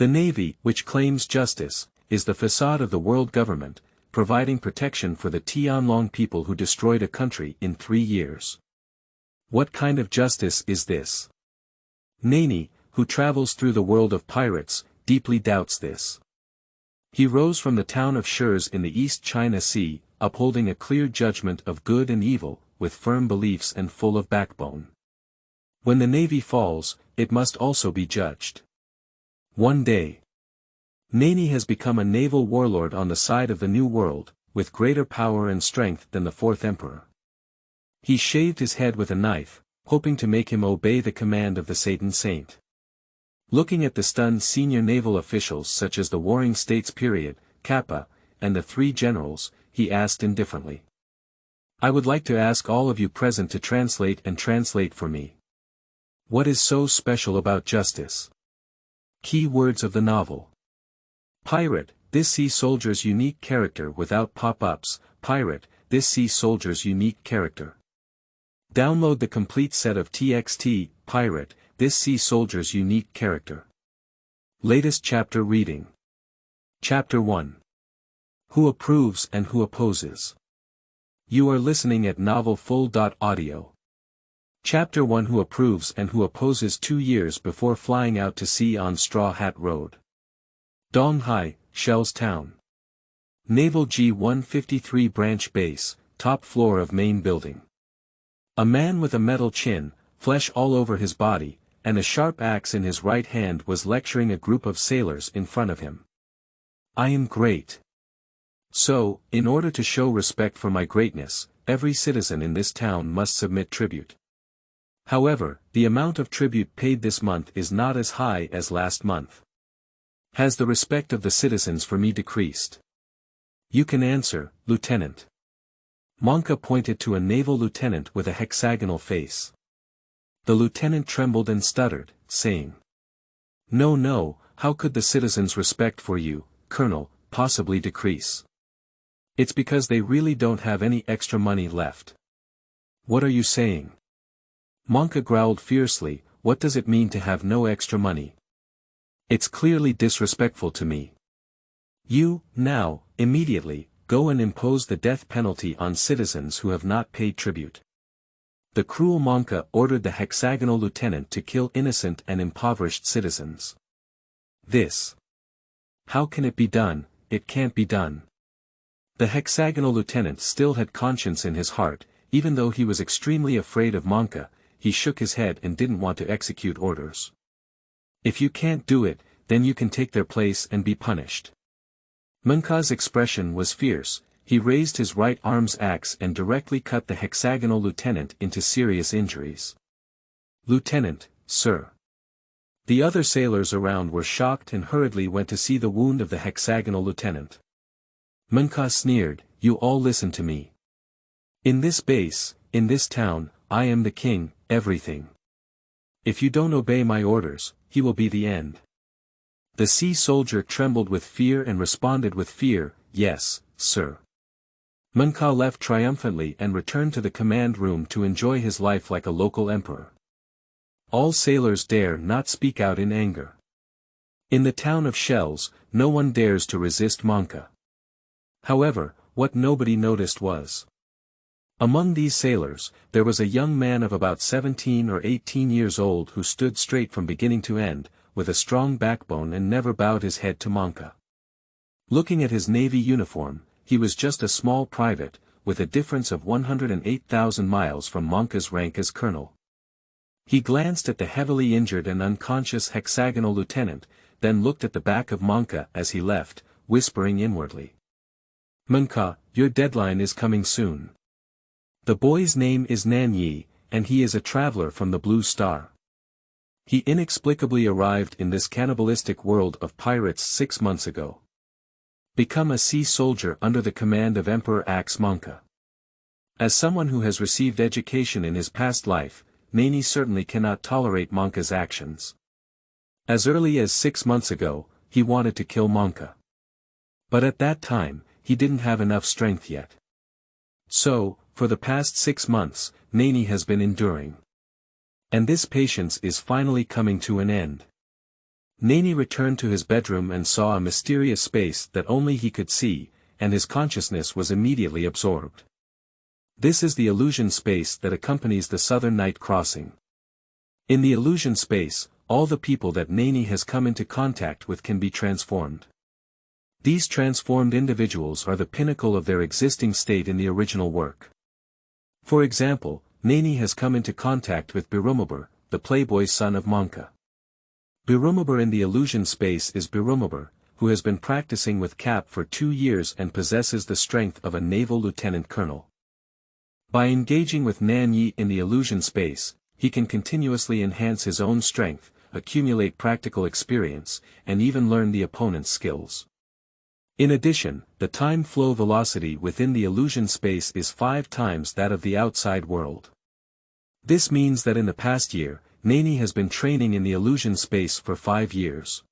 The Navy, which claims justice, is the facade of the world government, providing protection for the Tianlong people who destroyed a country in 3 years. What kind of justice is this? Nanye, who travels through the world of pirates, deeply doubts this. He rose from the town of Shirz in the East China Sea, upholding a clear judgment of good and evil, with firm beliefs and full of backbone. When the navy falls, it must also be judged. One day, Nanye has become a naval warlord on the side of the New World, with greater power and strength than the fourth emperor. He shaved his head with a knife, hoping to make him obey the command of the Satan Saint. Looking at the stunned senior naval officials such as the Warring States period, Kappa, and the 3 generals, he asked indifferently. I would like to ask all of you present to translate for me. What is so special about justice? Key words of the novel. Pirate, this sea soldier's unique character without pop-ups. Pirate, this sea soldier's unique character. Download the complete set of TXT, Pirate, this sea soldier's unique character. Latest chapter reading. Chapter 1. Who approves and who opposes? You are listening at novelfull.audio. Chapter 1. Who approves and who opposes. 2 years before flying out to sea on Straw Hat Road. Donghai, Shell's town. Naval G-153 branch base, top floor of main building. A man with a metal chin, flesh all over his body, and a sharp axe in his right hand was lecturing a group of sailors in front of him. I am great. So, in order to show respect for my greatness, every citizen in this town must submit tribute. However, the amount of tribute paid this month is not as high as last month. Has the respect of the citizens for me decreased? You can answer, Lieutenant. Monka pointed to a naval lieutenant with a hexagonal face. The lieutenant trembled and stuttered, saying, No, how could the citizens' respect for you, Colonel, possibly decrease? It's because they really don't have any extra money left. What are you saying? Monka growled fiercely, what does it mean to have no extra money? It's clearly disrespectful to me. You, now, immediately, go and impose the death penalty on citizens who have not paid tribute. The cruel Monka ordered the hexagonal lieutenant to kill innocent and impoverished citizens. This. How can it be done? It can't be done. The hexagonal lieutenant still had conscience in his heart, even though he was extremely afraid of Monka, he shook his head and didn't want to execute orders. If you can't do it, then you can take their place and be punished. Monka's expression was fierce, he raised his right arm's axe and directly cut the hexagonal lieutenant into serious injuries. Lieutenant, sir. The other sailors around were shocked and hurriedly went to see the wound of the hexagonal lieutenant. Monka sneered, you all listen to me. In this base, in this town, I am the king, everything. If you don't obey my orders, he will be the end. The sea soldier trembled with fear and responded with fear, yes, sir. Monka left triumphantly and returned to the command room to enjoy his life like a local emperor. All sailors dare not speak out in anger. In the town of Shells, no one dares to resist Monka. However, what nobody noticed was, among these sailors, there was a young man of about 17 or 18 years old who stood straight from beginning to end, with a strong backbone and never bowed his head to Monka. Looking at his navy uniform, he was just a small private, with a difference of 108,000 miles from Monka's rank as colonel. He glanced at the heavily injured and unconscious hexagonal lieutenant, then looked at the back of Monka as he left, whispering inwardly. Monka, your deadline is coming soon. The boy's name is Nanye, and he is a traveler from the Blue Star. He inexplicably arrived in this cannibalistic world of pirates 6 months ago. Become a sea soldier under the command of Emperor Axe Monka. As someone who has received education in his past life, Nanye certainly cannot tolerate Monka's actions. As early as 6 months ago, he wanted to kill Monka. But at that time, he didn't have enough strength yet. So, for the past 6 months, Nanye has been enduring. And this patience is finally coming to an end. Nanye returned to his bedroom and saw a mysterious space that only he could see, and his consciousness was immediately absorbed. This is the illusion space that accompanies the Southern Night Crossing. In the illusion space, all the people that Nanye has come into contact with can be transformed. These transformed individuals are the pinnacle of their existing state in the original work. For example, Nanye has come into contact with Birumabur, the playboy son of Monka. Birumabur in the illusion space is Birumabur, who has been practicing with Cap for 2 years and possesses the strength of a naval lieutenant colonel. By engaging with Nanye in the illusion space, he can continuously enhance his own strength, accumulate practical experience, and even learn the opponent's skills. In addition, the time flow velocity within the illusion space is 5 times that of the outside world. This means that in the past year, Nanye has been training in the illusion space for 5 years.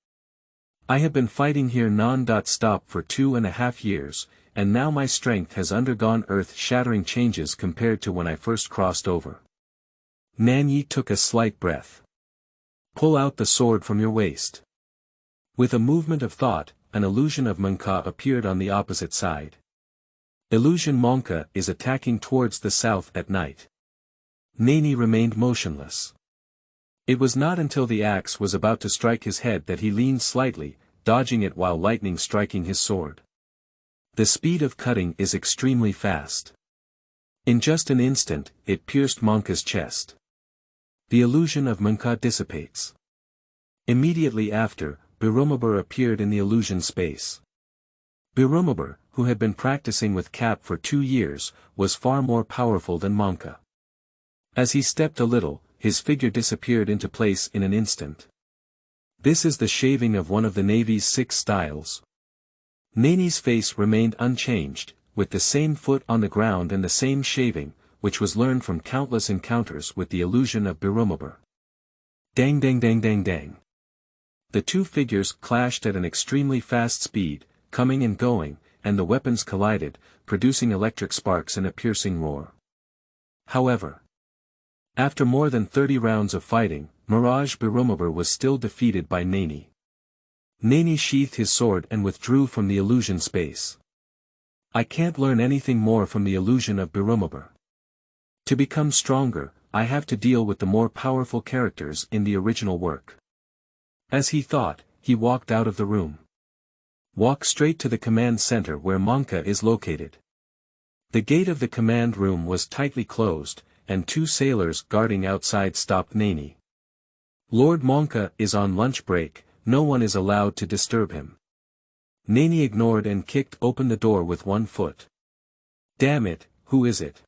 I have been fighting here non-stop for 2.5 years, and now my strength has undergone earth-shattering changes compared to when I first crossed over. Nanye took a slight breath. Pull out the sword from your waist. With a movement of thought, an illusion of Monka appeared on the opposite side. Illusion Monka is attacking towards the south at night. Nanye remained motionless. It was not until the axe was about to strike his head that he leaned slightly, dodging it while lightning striking his sword. The speed of cutting is extremely fast. In just an instant, it pierced Monka's chest. The illusion of Monka dissipates. Immediately after, Birumabur appeared in the illusion space. Birumabur, who had been practicing with Cap for 2 years, was far more powerful than Monka. As he stepped a little, his figure disappeared into place in an instant. This is the shaving of one of the Navy's 6 styles. Nanye's face remained unchanged, with the same foot on the ground and the same shaving, which was learned from countless encounters with the illusion of Birumabur. Dang dang dang dang dang. The 2 figures clashed at an extremely fast speed, coming and going, and the weapons collided, producing electric sparks and a piercing roar. However, after more than 30 rounds of fighting, Mirage Birumabur was still defeated by Nanye. Nanye sheathed his sword and withdrew from the illusion space. I can't learn anything more from the illusion of Birumabur. To become stronger, I have to deal with the more powerful characters in the original work. As he thought, he walked out of the room. Walk straight to the command center where Monka is located. The gate of the command room was tightly closed, and 2 sailors guarding outside stopped Nanye. Lord Monka is on lunch break, no one is allowed to disturb him. Nanye ignored and kicked open the door with 1 foot. Damn it, who is it?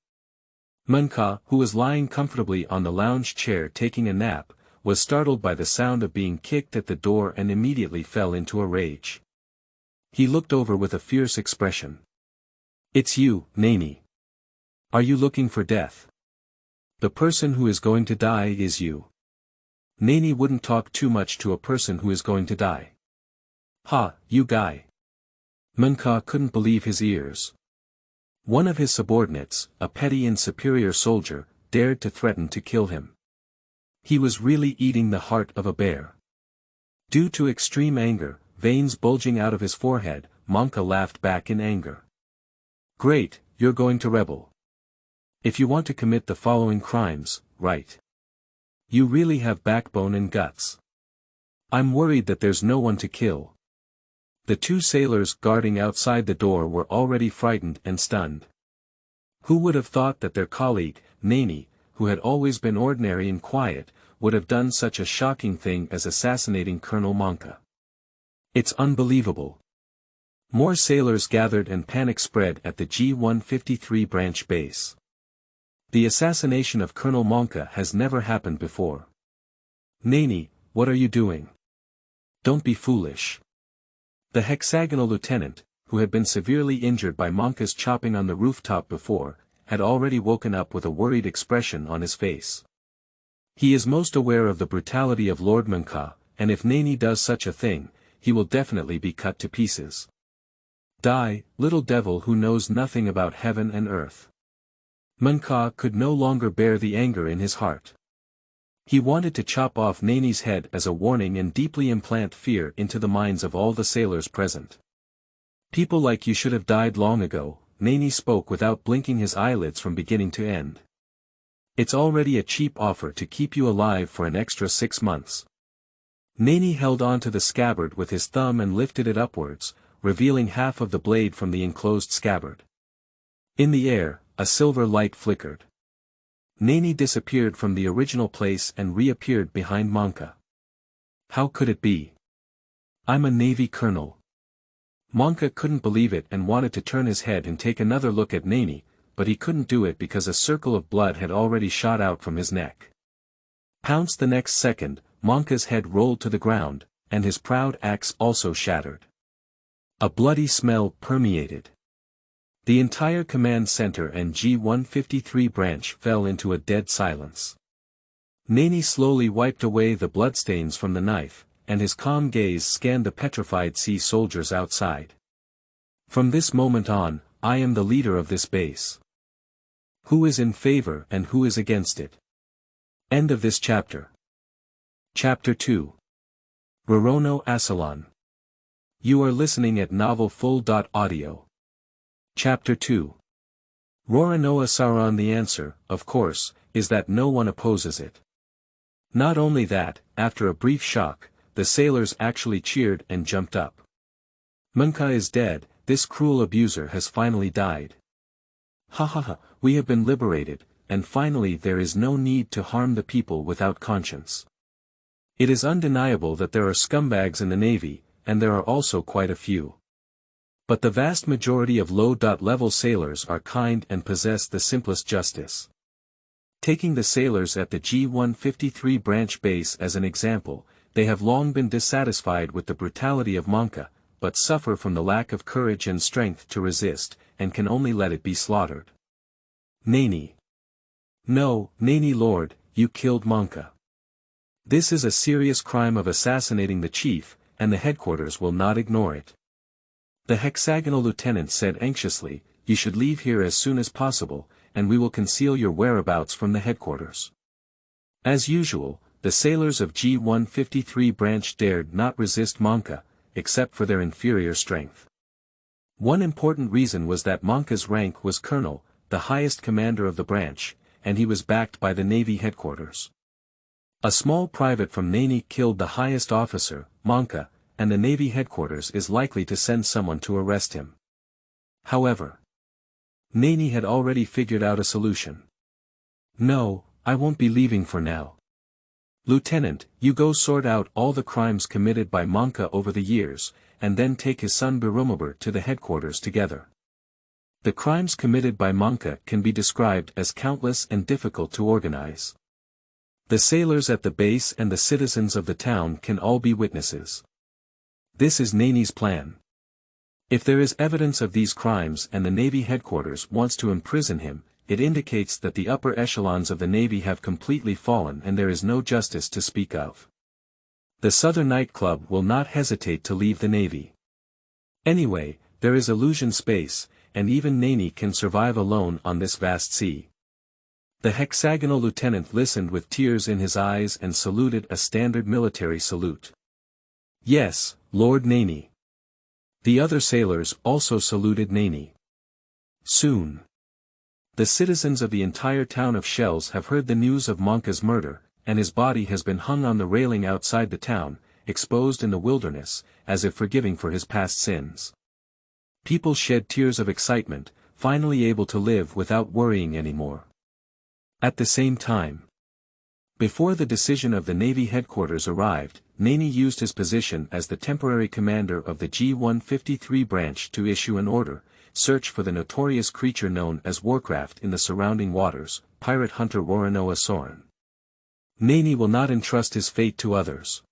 Monka, who was lying comfortably on the lounge chair taking a nap, was startled by the sound of being kicked at the door and immediately fell into a rage. He looked over with a fierce expression. It's you, Nanye. Are you looking for death? The person who is going to die is you. Nanye wouldn't talk too much to a person who is going to die. Ha, you guy. Monka couldn't believe his ears. One of his subordinates, a petty and superior soldier, dared to threaten to kill him. He was really eating the heart of a bear. Due to extreme anger, veins bulging out of his forehead, Monka laughed back in anger. Great, you're going to rebel. If you want to commit the following crimes, right? You really have backbone and guts. I'm worried that there's no one to kill. The 2 sailors guarding outside the door were already frightened and stunned. Who would have thought that their colleague, Nanye, who had always been ordinary and quiet, would have done such a shocking thing as assassinating Colonel Monka? It's unbelievable. More sailors gathered and panic spread at the G-153 branch base. The assassination of Colonel Monka has never happened before. Nanye, what are you doing? Don't be foolish. The hexagonal lieutenant, who had been severely injured by Monka's chopping on the rooftop before, had already woken up with a worried expression on his face. He is most aware of the brutality of Lord Monka, and if Nanye does such a thing, he will definitely be cut to pieces. Die, little devil who knows nothing about heaven and earth. Monka could no longer bear the anger in his heart. He wanted to chop off Nanye's head as a warning and deeply implant fear into the minds of all the sailors present. People like you should have died long ago, Nanye spoke without blinking his eyelids from beginning to end. It's already a cheap offer to keep you alive for an extra 6 months. Nanye held on to the scabbard with his thumb and lifted it upwards, revealing half of the blade from the enclosed scabbard. In the air, a silver light flickered. Nanye disappeared from the original place and reappeared behind Monka. How could it be? I'm a Navy colonel. Monka couldn't believe it and wanted to turn his head and take another look at Nanye, but he couldn't do it because a circle of blood had already shot out from his neck. Pounced the next second, Monka's head rolled to the ground, and his proud axe also shattered. A bloody smell permeated. The entire command center and G-153 branch fell into a dead silence. Nanye slowly wiped away the bloodstains from the knife, and his calm gaze scanned the petrified sea soldiers outside. From this moment on, I am the leader of this base. Who is in favor and who is against it? End of this chapter. Chapter 2. Rorono Asolon. You are listening at novelfull.audio. Chapter 2. Rorono Sauron. The answer, of course, is that no one opposes it. Not only that, after a brief shock, the sailors actually cheered and jumped up. Monka is dead, this cruel abuser has finally died. Ha ha ha, we have been liberated, and finally there is no need to harm the people without conscience. It is undeniable that there are scumbags in the Navy, and there are also quite a few. But the vast majority of low-level sailors are kind and possess the simplest justice. Taking the sailors at the G-153 branch base as an example, they have long been dissatisfied with the brutality of Monka, but suffer from the lack of courage and strength to resist, and can only let it be slaughtered. Nanye. No, Nanye Lord, you killed Monka. This is a serious crime of assassinating the chief, and the headquarters will not ignore it. The hexagonal lieutenant said anxiously, you should leave here as soon as possible, and we will conceal your whereabouts from the headquarters. As usual, the sailors of G-153 branch dared not resist Monka, except for their inferior strength. One important reason was that Monka's rank was colonel, the highest commander of the branch, and he was backed by the Navy headquarters. A small private from Nanye killed the highest officer, Monka, and the Navy headquarters is likely to send someone to arrest him. However, Nanye had already figured out a solution. No, I won't be leaving for now. Lieutenant, you go sort out all the crimes committed by Monka over the years, and then take his son Birumabur to the headquarters together. The crimes committed by Monka can be described as countless and difficult to organize. The sailors at the base and the citizens of the town can all be witnesses. This is Nanye's plan. If there is evidence of these crimes and the Navy headquarters wants to imprison him, it indicates that the upper echelons of the Navy have completely fallen and there is no justice to speak of. The Southern Night Club will not hesitate to leave the Navy. Anyway, there is illusion space, and even Nanye can survive alone on this vast sea. The hexagonal lieutenant listened with tears in his eyes and saluted a standard military salute. Yes, Lord Nanye. The other sailors also saluted Nanye. Soon. The citizens of the entire town of Shirz have heard the news of Monka's murder, and his body has been hung on the railing outside the town, exposed in the wilderness, as if forgiving for his past sins. People shed tears of excitement, finally able to live without worrying anymore. At the same time, before the decision of the Navy headquarters arrived, Nanye used his position as the temporary commander of the G-153 branch to issue an order, search for the notorious creature known as Warcraft in the surrounding waters, pirate hunter Rorono Sauron. Nanye will not entrust his fate to others.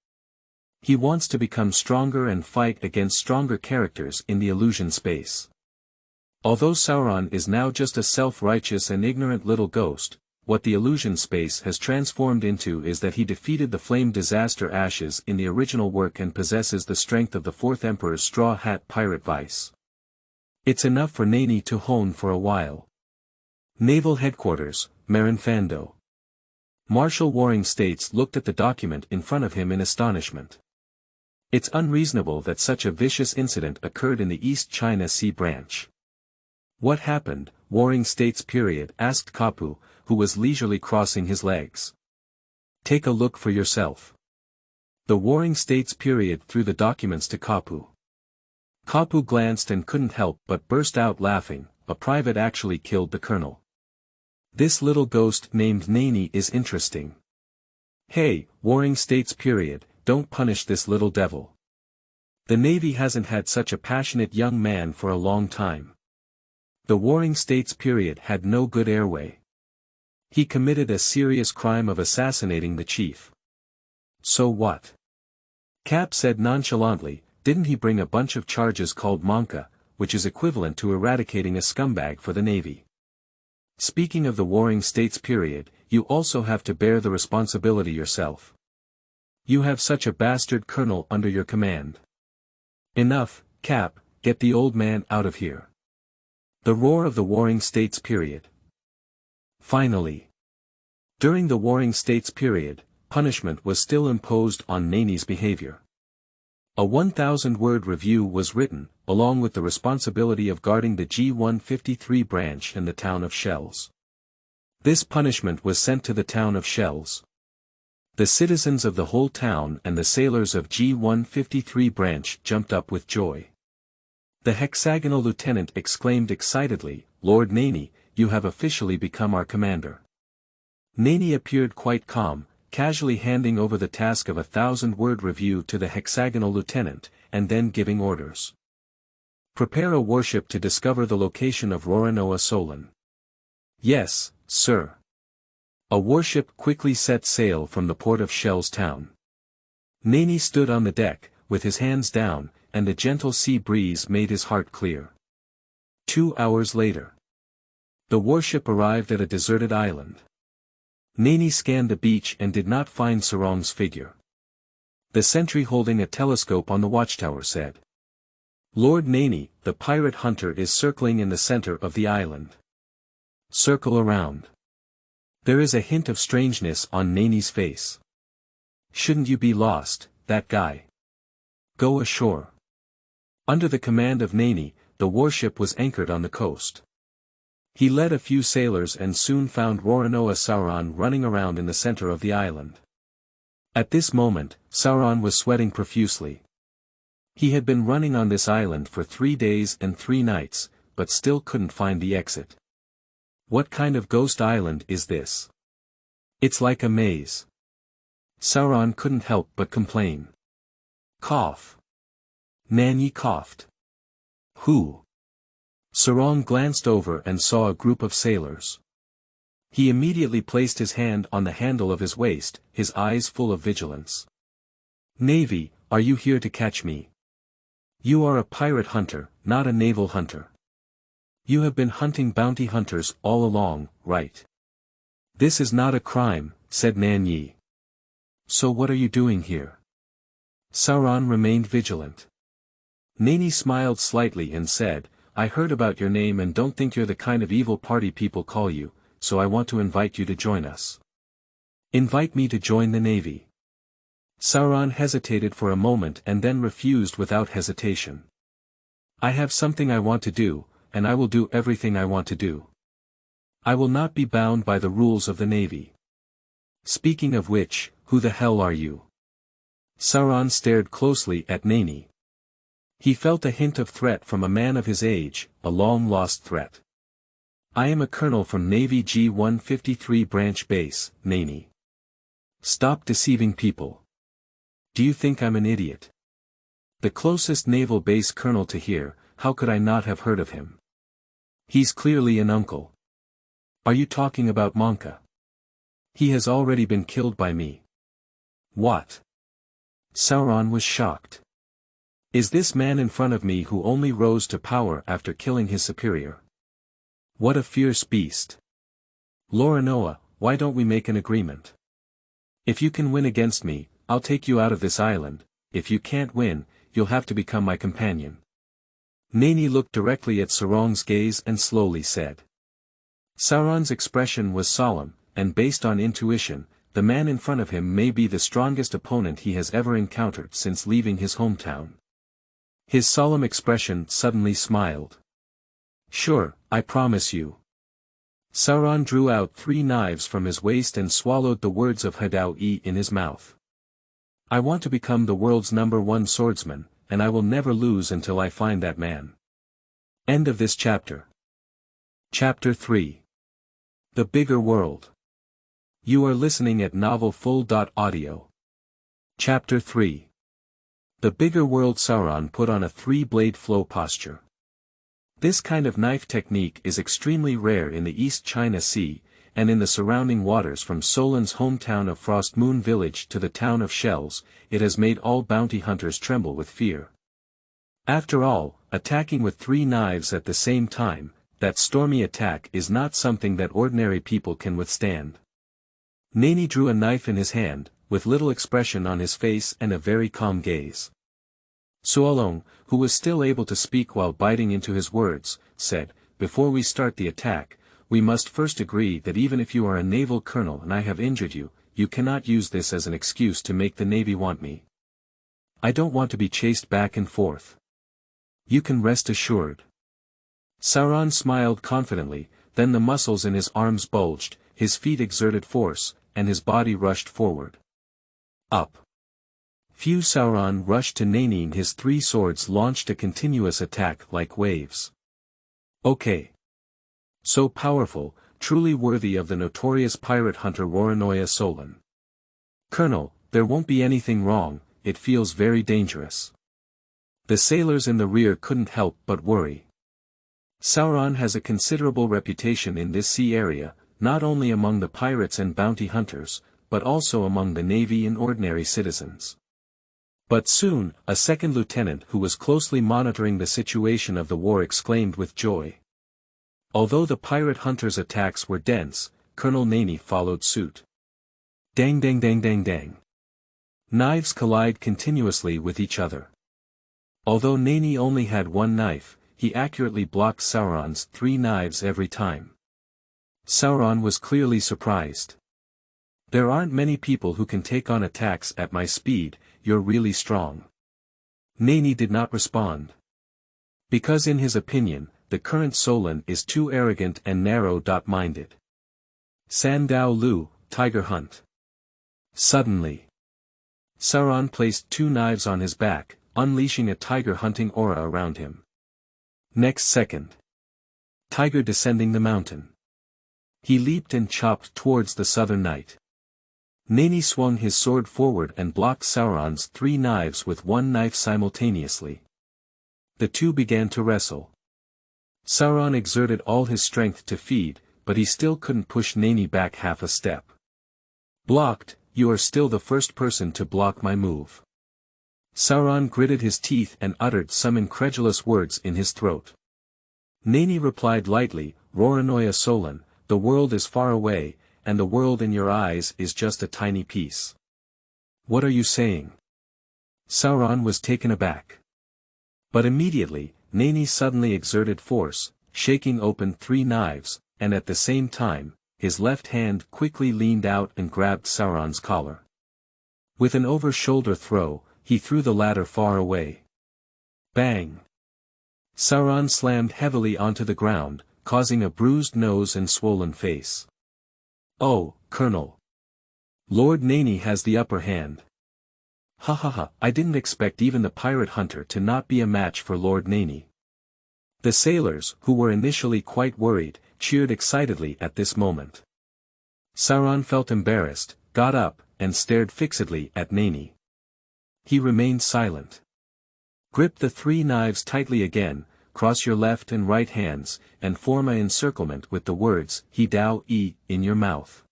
He wants to become stronger and fight against stronger characters in the illusion space. Although Sauron is now just a self-righteous and ignorant little ghost, what the illusion space has transformed into is that he defeated the flame disaster ashes in the original work and possesses the strength of the Fourth Emperor's straw hat pirate vice. It's enough for Nanye to hone for a while. Naval Headquarters, Marinfando. Marshal Warring States looked at the document in front of him in astonishment. It's unreasonable that such a vicious incident occurred in the East China Sea branch. What happened, Warring States period? Asked Kapu, who was leisurely crossing his legs. Take a look for yourself. The Warring States period threw the documents to Kapu. Kapu glanced and couldn't help but burst out laughing. A private actually killed the colonel. This little ghost named Nanye is interesting. Hey, Warring States period, don't punish this little devil. The Navy hasn't had such a passionate young man for a long time. The Warring States period had no good airway. He committed a serious crime of assassinating the chief. So what? Cap said nonchalantly, didn't he bring a bunch of charges called Monka, which is equivalent to eradicating a scumbag for the Navy? Speaking of the Warring States period, you also have to bear the responsibility yourself. You have such a bastard colonel under your command. Enough, Cap, get the old man out of here. The roar of the Warring States period. Finally. During the Warring States period, punishment was still imposed on Nanye's behavior. A 1,000-word review was written, along with the responsibility of guarding the G153 branch and the town of Shirz. This punishment was sent to the town of Shirz. The citizens of the whole town and the sailors of G153 branch jumped up with joy. The hexagonal lieutenant exclaimed excitedly, Lord Nanye, you have officially become our commander. Nanye appeared quite calm, casually handing over the task of a 1,000-word review to the hexagonal lieutenant, and then giving orders. Prepare a warship to discover the location of Rorono Asolon. Yes, sir. A warship quickly set sail from the port of Shirz town. Nanye stood on the deck, with his hands down, and a gentle sea breeze made his heart clear. 2 hours later. The warship arrived at a deserted island. Nanye scanned the beach and did not find Sauron's figure. The sentry holding a telescope on the watchtower said. Lord Nanye, the pirate hunter is circling in the center of the island. Circle around. There is a hint of strangeness on Nanye's face. Shouldn't you be lost, that guy? Go ashore. Under the command of Nanye, the warship was anchored on the coast. He led a few sailors and soon found Rorono Sauron running around in the center of the island. At this moment, Sauron was sweating profusely. He had been running on this island for 3 days and 3 nights, but still couldn't find the exit. What kind of ghost island is this? It's like a maze. Sauron couldn't help but complain. Cough. Nanye coughed. Who? Sauron glanced over and saw a group of sailors. He immediately placed his hand on the handle of his waist, his eyes full of vigilance. Navy, are you here to catch me? You are a pirate hunter, not a naval hunter. You have been hunting bounty hunters all along, right? This is not a crime, said Nanye. So what are you doing here? Sauron remained vigilant. Nanye smiled slightly and said, I heard about your name and don't think you're the kind of evil party people call you, so I want to invite you to join us. Invite me to join the Navy. Sauron hesitated for a moment and then refused without hesitation. I have something I want to do, and I will do everything I want to do. I will not be bound by the rules of the Navy. Speaking of which, who the hell are you? Sauron stared closely at Nanye. He felt a hint of threat from a man of his age, a long-lost threat. I am a colonel from Navy G153 branch base, Nanye. Stop deceiving people. Do you think I'm an idiot? The closest naval base colonel to here, how could I not have heard of him? He's clearly an uncle. Are you talking about Monka? He has already been killed by me. What? Sauron was shocked. Is this man in front of me who only rose to power after killing his superior? What a fierce beast. Rorono, why don't we make an agreement? If you can win against me, I'll take you out of this island. If you can't win, you'll have to become my companion. Nanye looked directly at Sauron's gaze and slowly said. Sauron's expression was solemn, and based on intuition, the man in front of him may be the strongest opponent he has ever encountered since leaving his hometown. His solemn expression suddenly smiled. Sure, I promise you. Sauron drew out 3 knives from his waist and swallowed the words of Hadao-i in his mouth. I want to become the world's #1 swordsman, and I will never lose until I find that man. End of this chapter. Chapter 3. The Bigger World. You are listening at novelfull.audio. Chapter 3. The Bigger World. Sauron put on a 3-blade flow posture. This kind of knife technique is extremely rare in the East China Sea, and in the surrounding waters from Solon's hometown of Frost Moon Village to the town of Shirz, it has made all bounty hunters tremble with fear. After all, attacking with 3 knives at the same time, that stormy attack is not something that ordinary people can withstand. Nanye drew a knife in his hand, with little expression on his face and a very calm gaze. Asolon, who was still able to speak while biting into his words, said, "Before we start the attack, we must first agree that even if you are a naval colonel and I have injured you, you cannot use this as an excuse to make the Navy want me. I don't want to be chased back and forth. You can rest assured." Sauron smiled confidently, then the muscles in his arms bulged, his feet exerted force, and his body rushed forward. Up. Few. Sauron rushed to Nanye and his 3 swords launched a continuous attack like waves. Okay. So powerful, truly worthy of the notorious pirate hunter Rorono Asolon. Colonel, there won't be anything wrong, it feels very dangerous. The sailors in the rear couldn't help but worry. Sauron has a considerable reputation in this sea area, not only among the pirates and bounty hunters, but also among the navy and ordinary citizens. But soon, a second lieutenant who was closely monitoring the situation of the war exclaimed with joy. Although the pirate hunters' attacks were dense, Colonel Nanye followed suit. Dang dang dang dang dang. Knives collide continuously with each other. Although Nanye only had 1 knife, he accurately blocked Sauron's 3 knives every time. Sauron was clearly surprised. There aren't many people who can take on attacks at my speed, you're really strong. Nanye did not respond. Because in his opinion, the current Solon is too arrogant and narrow-minded. Sandao Lu, Tiger Hunt. Suddenly, Sauron placed 2 knives on his back, unleashing a tiger hunting aura around him. Next second, tiger descending the mountain. He leaped and chopped towards the southern night. Nanye swung his sword forward and blocked Sauron's 3 knives with 1 knife simultaneously. The 2 began to wrestle. Sauron exerted all his strength to feed, but he still couldn't push Nanye back half a step. Blocked, you are still the first person to block my move. Sauron gritted his teeth and uttered some incredulous words in his throat. Nanye replied lightly, Rorono Asolon, the world is far away, and the world in your eyes is just a tiny piece. What are you saying? Sauron was taken aback. But immediately, Nanye suddenly exerted force, shaking open 3 knives, and at the same time, his left hand quickly leaned out and grabbed Sauron's collar. With an over-shoulder throw, he threw the latter far away. Bang! Sauron slammed heavily onto the ground, causing a bruised nose and swollen face. Oh, Colonel! Lord Nanye has the upper hand. Ha ha ha, I didn't expect even the pirate hunter to not be a match for Lord Nanye. The sailors, who were initially quite worried, cheered excitedly at this moment. Sauron felt embarrassed, got up, and stared fixedly at Nanye. He remained silent. Grip the 3 knives tightly again, cross your left and right hands, and form an encirclement with the words, Hadao-i, in your mouth.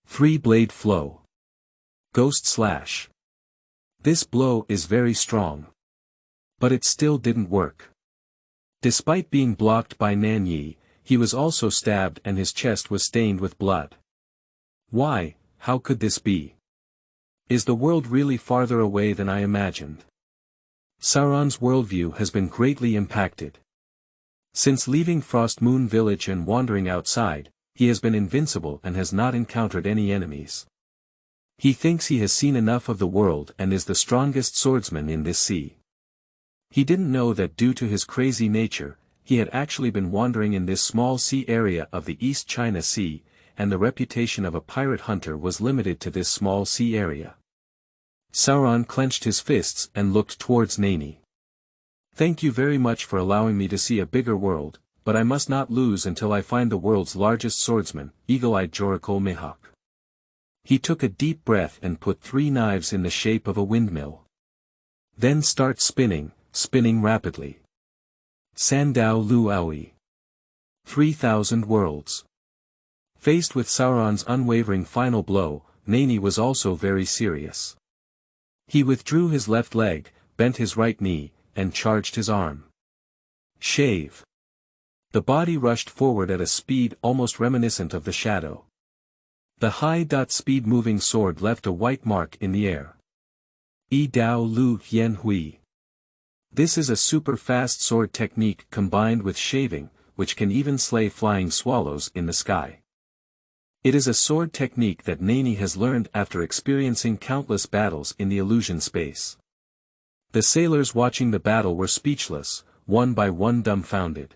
3-blade flow. Ghost slash. This blow is very strong. But it still didn't work. Despite being blocked by Nanye, he was also stabbed and his chest was stained with blood. Why, how could this be? Is the world really farther away than I imagined? Sauron's worldview has been greatly impacted. Since leaving Frost Moon Village and wandering outside, he has been invincible and has not encountered any enemies. He thinks he has seen enough of the world and is the strongest swordsman in this sea. He didn't know that due to his crazy nature, he had actually been wandering in this small sea area of the East China Sea, and the reputation of a pirate hunter was limited to this small sea area. Sauron clenched his fists and looked towards Nanye. Thank you very much for allowing me to see a bigger world, but I must not lose until I find the world's largest swordsman, eagle-eyed Jorikol Mihawk. He took a deep breath and put 3 knives in the shape of a windmill. Then start spinning, spinning rapidly. Sandao Luaui. 3,000 worlds. Faced with Sauron's unwavering final blow, Nanye was also very serious. He withdrew his left leg, bent his right knee, and charged his arm. Shave. The body rushed forward at a speed almost reminiscent of the shadow. The high-speed moving sword left a white mark in the air. Yi Dao Lu Yen Hui. This is a super-fast sword technique combined with shaving, which can even slay flying swallows in the sky. It is a sword technique that Nanye has learned after experiencing countless battles in the illusion space. The sailors watching the battle were speechless, one by one dumbfounded.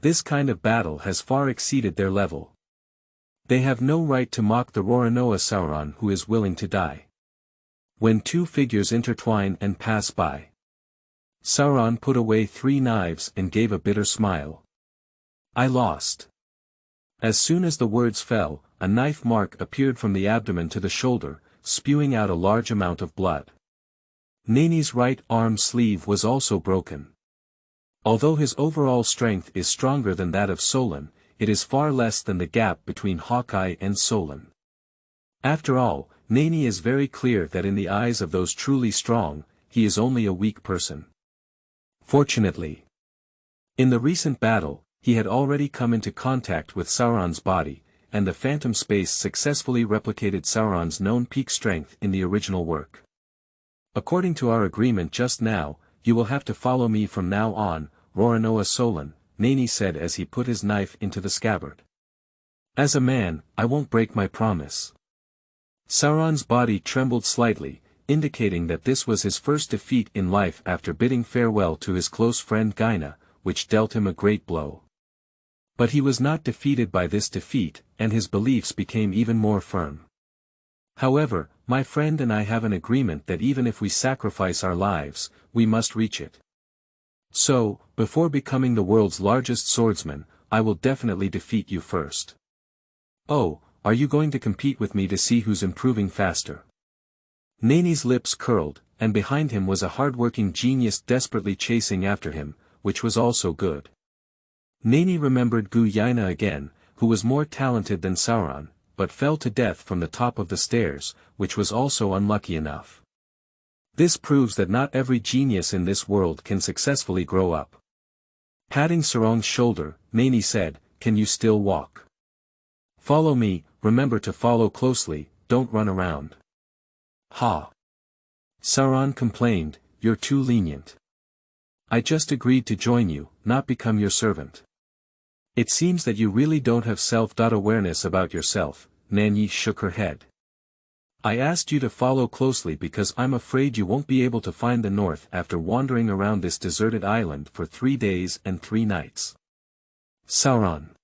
This kind of battle has far exceeded their level. They have no right to mock the Rorono Sauron who is willing to die. When 2 figures intertwine and pass by. Sauron put away 3 knives and gave a bitter smile. I lost. As soon as the words fell, a knife mark appeared from the abdomen to the shoulder, spewing out a large amount of blood. Nanye's right arm sleeve was also broken. Although his overall strength is stronger than that of Solon, it is far less than the gap between Hawkeye and Solon. After all, Nanye is very clear that in the eyes of those truly strong, he is only a weak person. Fortunately, in the recent battle, he had already come into contact with Sauron's body, and the phantom space successfully replicated Sauron's known peak strength in the original work. According to our agreement just now, you will have to follow me from now on, Rorono Asolon, Nanye said as he put his knife into the scabbard. As a man, I won't break my promise. Sauron's body trembled slightly, indicating that this was his first defeat in life after bidding farewell to his close friend Gyna, which dealt him a great blow. But he was not defeated by this defeat, and his beliefs became even more firm. However, my friend and I have an agreement that even if we sacrifice our lives, we must reach it. So, before becoming the world's largest swordsman, I will definitely defeat you first. Oh, are you going to compete with me to see who's improving faster? Nanye's lips curled, and behind him was a hard-working genius desperately chasing after him, which was also good. Nanye remembered Gyna again, who was more talented than Sauron, but fell to death from the top of the stairs, which was also unlucky enough. This proves that not every genius in this world can successfully grow up. Patting Sauron's shoulder, Nanye said, "Can you still walk? Follow me, remember to follow closely, don't run around." Ha! Sauron complained, "You're too lenient. I just agreed to join you, not become your servant." It seems that you really don't have self-awareness about yourself, Nanye shook her head. I asked you to follow closely because I'm afraid you won't be able to find the north after wandering around this deserted island for 3 days and 3 nights. Sauron.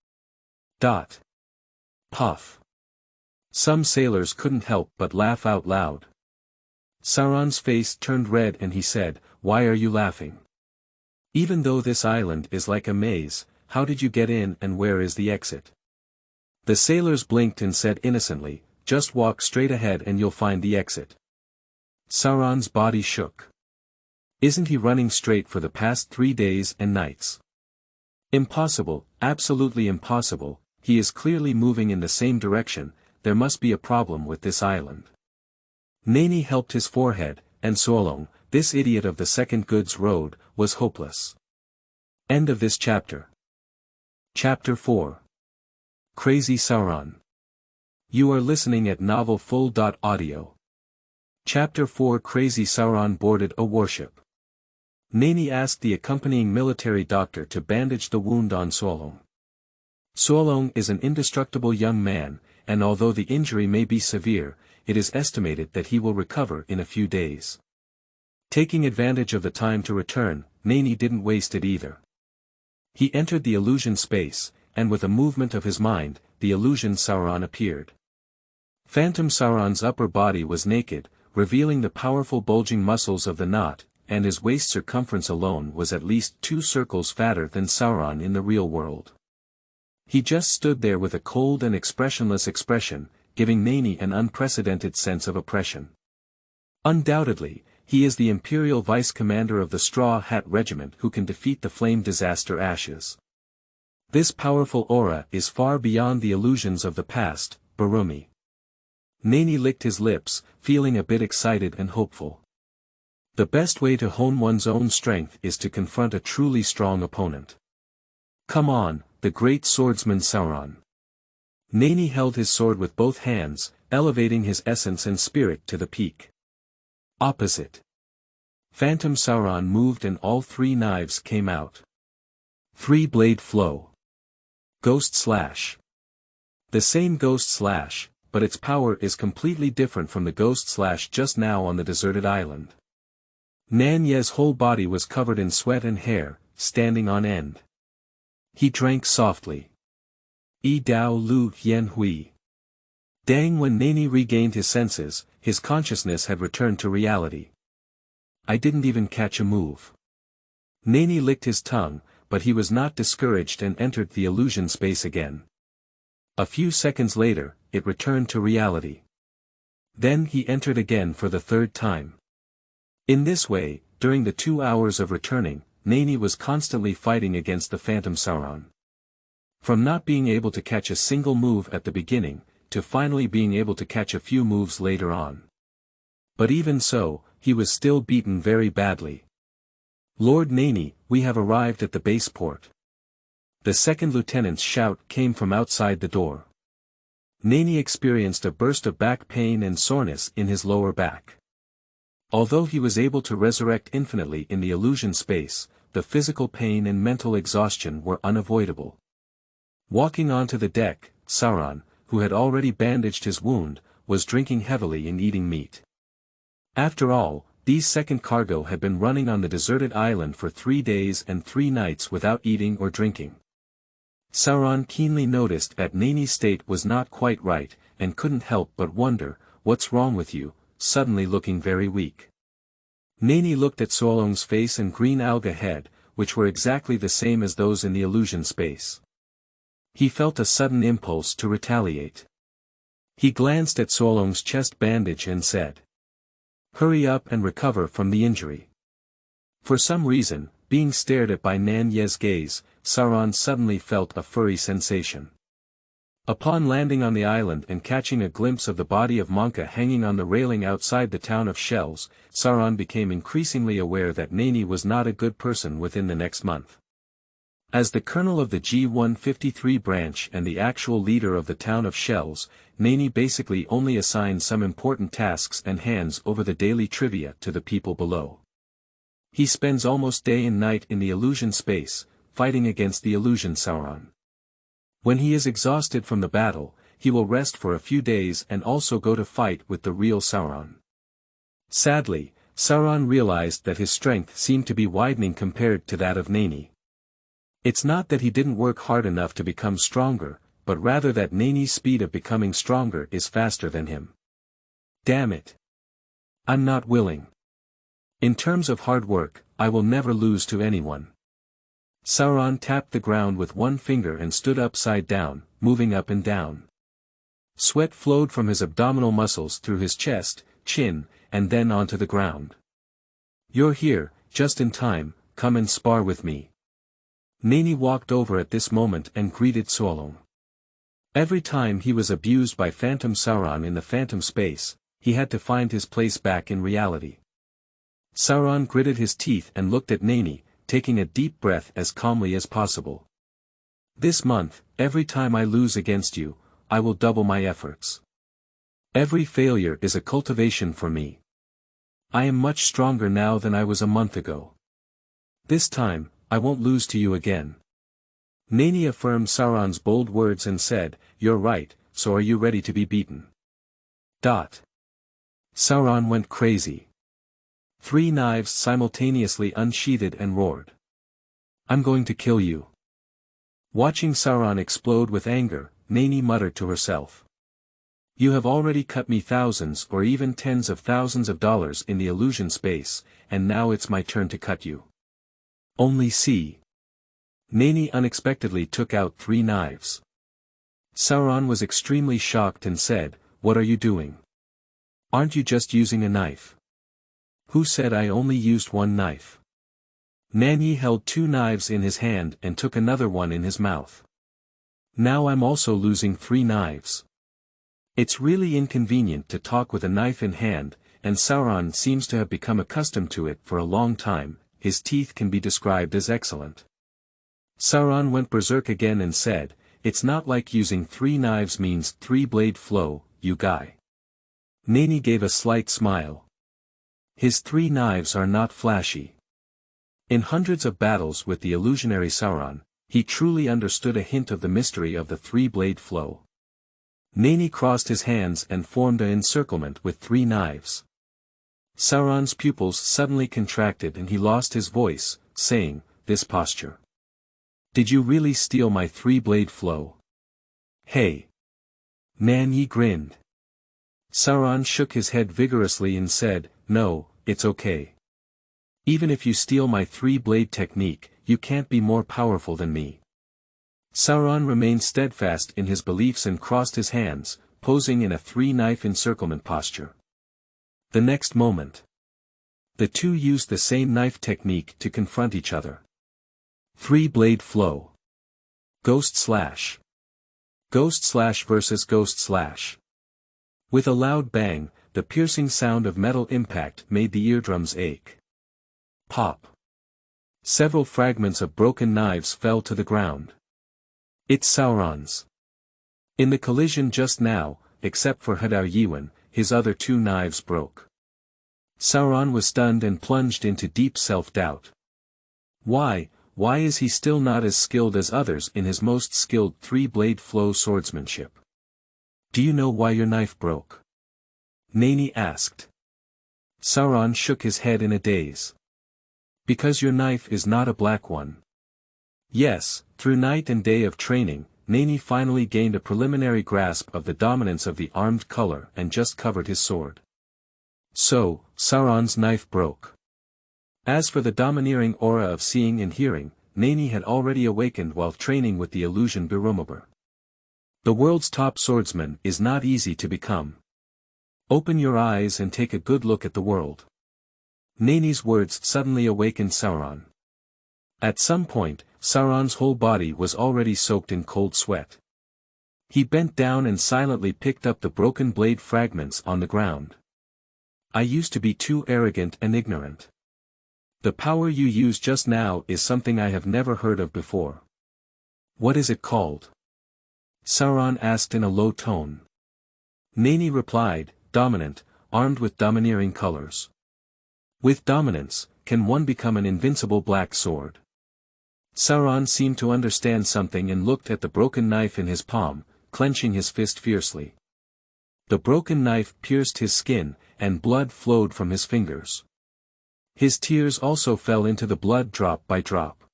Puff. Some sailors couldn't help but laugh out loud. Sauron's face turned red and he said, "Why are you laughing? Even though this island is like a maze, how did you get in and where is the exit?" The sailors blinked and said innocently, "Just walk straight ahead and you'll find the exit." Sauron's body shook. Isn't he running straight for the past 3 days and nights? Impossible, absolutely impossible, he is clearly moving in the same direction, there must be a problem with this island. Nanye helped his forehead, and Asolon, this idiot of the Second Goods Road, was hopeless. End of this chapter. Chapter 4. Crazy Sauron. You are listening at novelfull.audio. Chapter 4. Crazy Sauron boarded a warship. Nanye asked the accompanying military doctor to bandage the wound on Asolon. Asolon is an indestructible young man, and although the injury may be severe, it is estimated that he will recover in a few days. Taking advantage of the time to return, Nanye didn't waste it either. He entered the illusion space, and with a movement of his mind, the illusion Sauron appeared. Phantom Sauron's upper body was naked, revealing the powerful bulging muscles of the knot, and his waist circumference alone was at least 2 circles fatter than Sauron in the real world. He just stood there with a cold and expressionless expression, giving Nanye an unprecedented sense of oppression. Undoubtedly, he is the Imperial Vice Commander of the Straw Hat Regiment who can defeat the Flame Disaster Ashes. This powerful aura is far beyond the illusions of the past, Barumi. Nanye licked his lips, feeling a bit excited and hopeful. The best way to hone one's own strength is to confront a truly strong opponent. Come on, the great swordsman Sauron. Nanye held his sword with both hands, elevating his essence and spirit to the peak. Opposite. Phantom Sauron moved and all 3 knives came out. 3-blade flow. Ghost slash. The same ghost slash, but its power is completely different from the ghost slash just now on the deserted island. Nanye's whole body was covered in sweat and hair, standing on end. He drank softly. Yi Dao Lu Yen Hui. Dang, when Nanye regained his senses, his consciousness had returned to reality. I didn't even catch a move. Nanye licked his tongue, but he was not discouraged and entered the illusion space again. A few seconds later, it returned to reality. Then he entered again for the 3rd time. In this way, during the 2 hours of returning, Nanye was constantly fighting against the Phantom Sauron. From not being able to catch a single move at the beginning, to finally being able to catch a few moves later on. But even so, he was still beaten very badly. Lord Nanye, we have arrived at the base port. The 2nd lieutenant's shout came from outside the door. Nanye experienced a burst of back pain and soreness in his lower back. Although he was able to resurrect infinitely in the illusion space, the physical pain and mental exhaustion were unavoidable. Walking onto the deck, Sauron, who had already bandaged his wound, was drinking heavily and eating meat. After all, these second cargo had been running on the deserted island for 3 days and 3 nights without eating or drinking. Sauron keenly noticed that Nanye's state was not quite right, and couldn't help but wonder, what's wrong with you, suddenly looking very weak. Nanye looked at Asolon's face and green alga head, which were exactly the same as those in the illusion space. He felt a sudden impulse to retaliate. He glanced at Asolon's chest bandage and said, "Hurry up and recover from the injury." For some reason, being stared at by Nanye's gaze, Sauron suddenly felt a furry sensation. Upon landing on the island and catching a glimpse of the body of Monka hanging on the railing outside the town of Shirz, Sauron became increasingly aware that Nanye was not a good person within the next month. As the colonel of the G153 branch and the actual leader of the town of Shirz, Nanye basically only assigned some important tasks and hands over the daily trivia to the people below. He spends almost day and night in the illusion space, fighting against the illusion Sauron. When he is exhausted from the battle, he will rest for a few days and also go to fight with the real Sauron. Sadly, Sauron realized that his strength seemed to be widening compared to that of Nanye. It's not that he didn't work hard enough to become stronger, but rather that Nanye's speed of becoming stronger is faster than him. Damn it. I'm not willing. In terms of hard work, I will never lose to anyone. Sauron tapped the ground with one finger and stood upside down, moving up and down. Sweat flowed from his abdominal muscles through his chest, chin, and then onto the ground. "You're here, just in time, come and spar with me." Nanye walked over at this moment and greeted Asolon. Every time he was abused by Phantom Sauron in the Phantom space, he had to find his place back in reality. Sauron gritted his teeth and looked at Nanye, taking a deep breath as calmly as possible. "This month, every time I lose against you, I will double my efforts. Every failure is a cultivation for me. I am much stronger now than I was a month ago. This time, I won't lose to you again." Nanye affirmed Sauron's bold words and said, "You're right, so are you ready to be beaten?" Sauron went crazy. 3 knives simultaneously unsheathed and roared. I'm going to kill you. Watching Sauron explode with anger, Nanye muttered to herself. You have already cut me thousands or even tens of thousands of dollars in the illusion space, and now it's my turn to cut you. Only see. Nanye unexpectedly took out 3 knives. Sauron was extremely shocked and said, What are you doing? Aren't you just using a knife? Who said I only used 1 knife? Nanye held 2 knives in his hand and took another one in his mouth. Now I'm also losing 3 knives. It's really inconvenient to talk with a knife in hand, and Sauron seems to have become accustomed to it for a long time. His teeth can be described as excellent. Sauron went berserk again and said, It's not like using 3 knives means 3-blade flow, you guy. Nanye gave a slight smile. His 3 knives are not flashy. In hundreds of battles with the illusionary Sauron, he truly understood a hint of the mystery of the 3-blade flow. Nanye crossed his hands and formed an encirclement with 3 knives. Sauron's pupils suddenly contracted and he lost his voice, saying, This posture. Did you really steal my 3-blade flow? Hey! Nanye grinned. Sauron shook his head vigorously and said, No, it's okay. Even if you steal my 3-blade technique, you can't be more powerful than me. Sauron remained steadfast in his beliefs and crossed his hands, posing in a 3-knife encirclement posture. The next moment, the two used the same knife technique to confront each other. 3-blade flow. Ghost slash. Ghost slash versus ghost slash. With a loud bang, the piercing sound of metal impact made the eardrums ache. Pop. Several fragments of broken knives fell to the ground. It's Sauron's. In the collision just now, except for Hadar Yiwen, his other 2 knives broke. Sauron was stunned and plunged into deep self-doubt. Why is he still not as skilled as others in his most skilled 3-blade flow swordsmanship? Do you know why your knife broke? Nanye asked. Sauron shook his head in a daze. Because your knife is not a black one. Yes, through night and day of training, Nanye finally gained a preliminary grasp of the dominance of the armed color and just covered his sword. So, Sauron's knife broke. As for the domineering aura of seeing and hearing, Nanye had already awakened while training with the illusion Birumabur. The world's top swordsman is not easy to become. Open your eyes and take a good look at the world. Nanye's words suddenly awakened Sauron. At some point, Sauron's whole body was already soaked in cold sweat. He bent down and silently picked up the broken blade fragments on the ground. I used to be too arrogant and ignorant. The power you used just now is something I have never heard of before. What is it called? Sauron asked in a low tone. Nanye replied, Dominant, armed with domineering colors. With dominance, can one become an invincible black sword? Sauron seemed to understand something and looked at the broken knife in his palm, clenching his fist fiercely. The broken knife pierced his skin, and blood flowed from his fingers. His tears also fell into the blood drop by drop.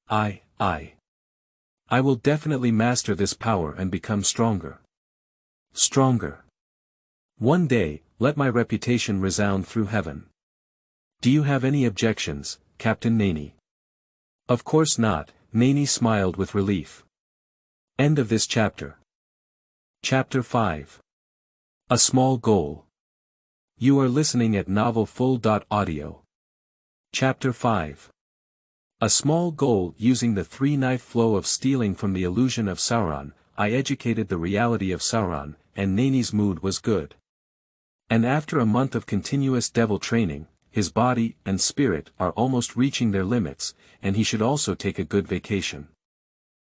I will definitely master this power and become stronger. Stronger. One day, let my reputation resound through heaven. Do you have any objections, Captain Nanye? Of course not, Nanye smiled with relief. End of this chapter. Chapter 5. A Small Goal. You are listening at novelfull.audio. Chapter 5. A small goal. Using the 3-knife flow of stealing from the illusion of Sauron, I educated the reality of Sauron, and Nanye's mood was good. And after a month of continuous devil training, his body and spirit are almost reaching their limits, and he should also take a good vacation.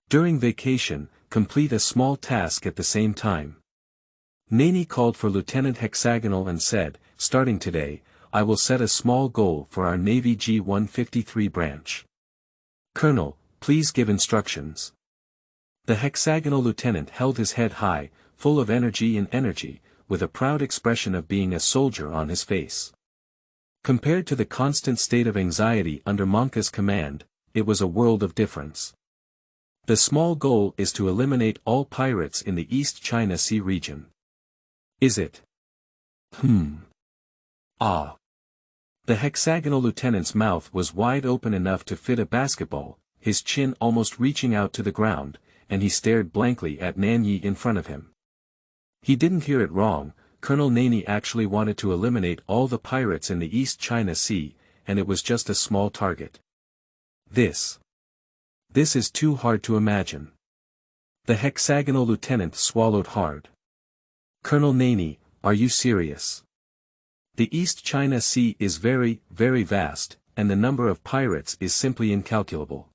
During vacation, complete a small task at the same time. Nanye called for Lieutenant Hexagonal and said, starting today, I will set a small goal for our Navy G-153 branch. Colonel, please give instructions. The hexagonal lieutenant held his head high, full of energy, with a proud expression of being a soldier on his face. Compared to the constant state of anxiety under Monka's command, it was a world of difference. The small goal is to eliminate all pirates in the East China Sea region. Is it? Ah. The hexagonal lieutenant's mouth was wide open enough to fit a basketball, his chin almost reaching out to the ground, and he stared blankly at Nanye in front of him. He didn't hear it wrong. Colonel Nanye actually wanted to eliminate all the pirates in the East China Sea, and it was just a small target. This is too hard to imagine. The hexagonal lieutenant swallowed hard. Colonel Nanye, are you serious? The East China Sea is very, very vast, and the number of pirates is simply incalculable.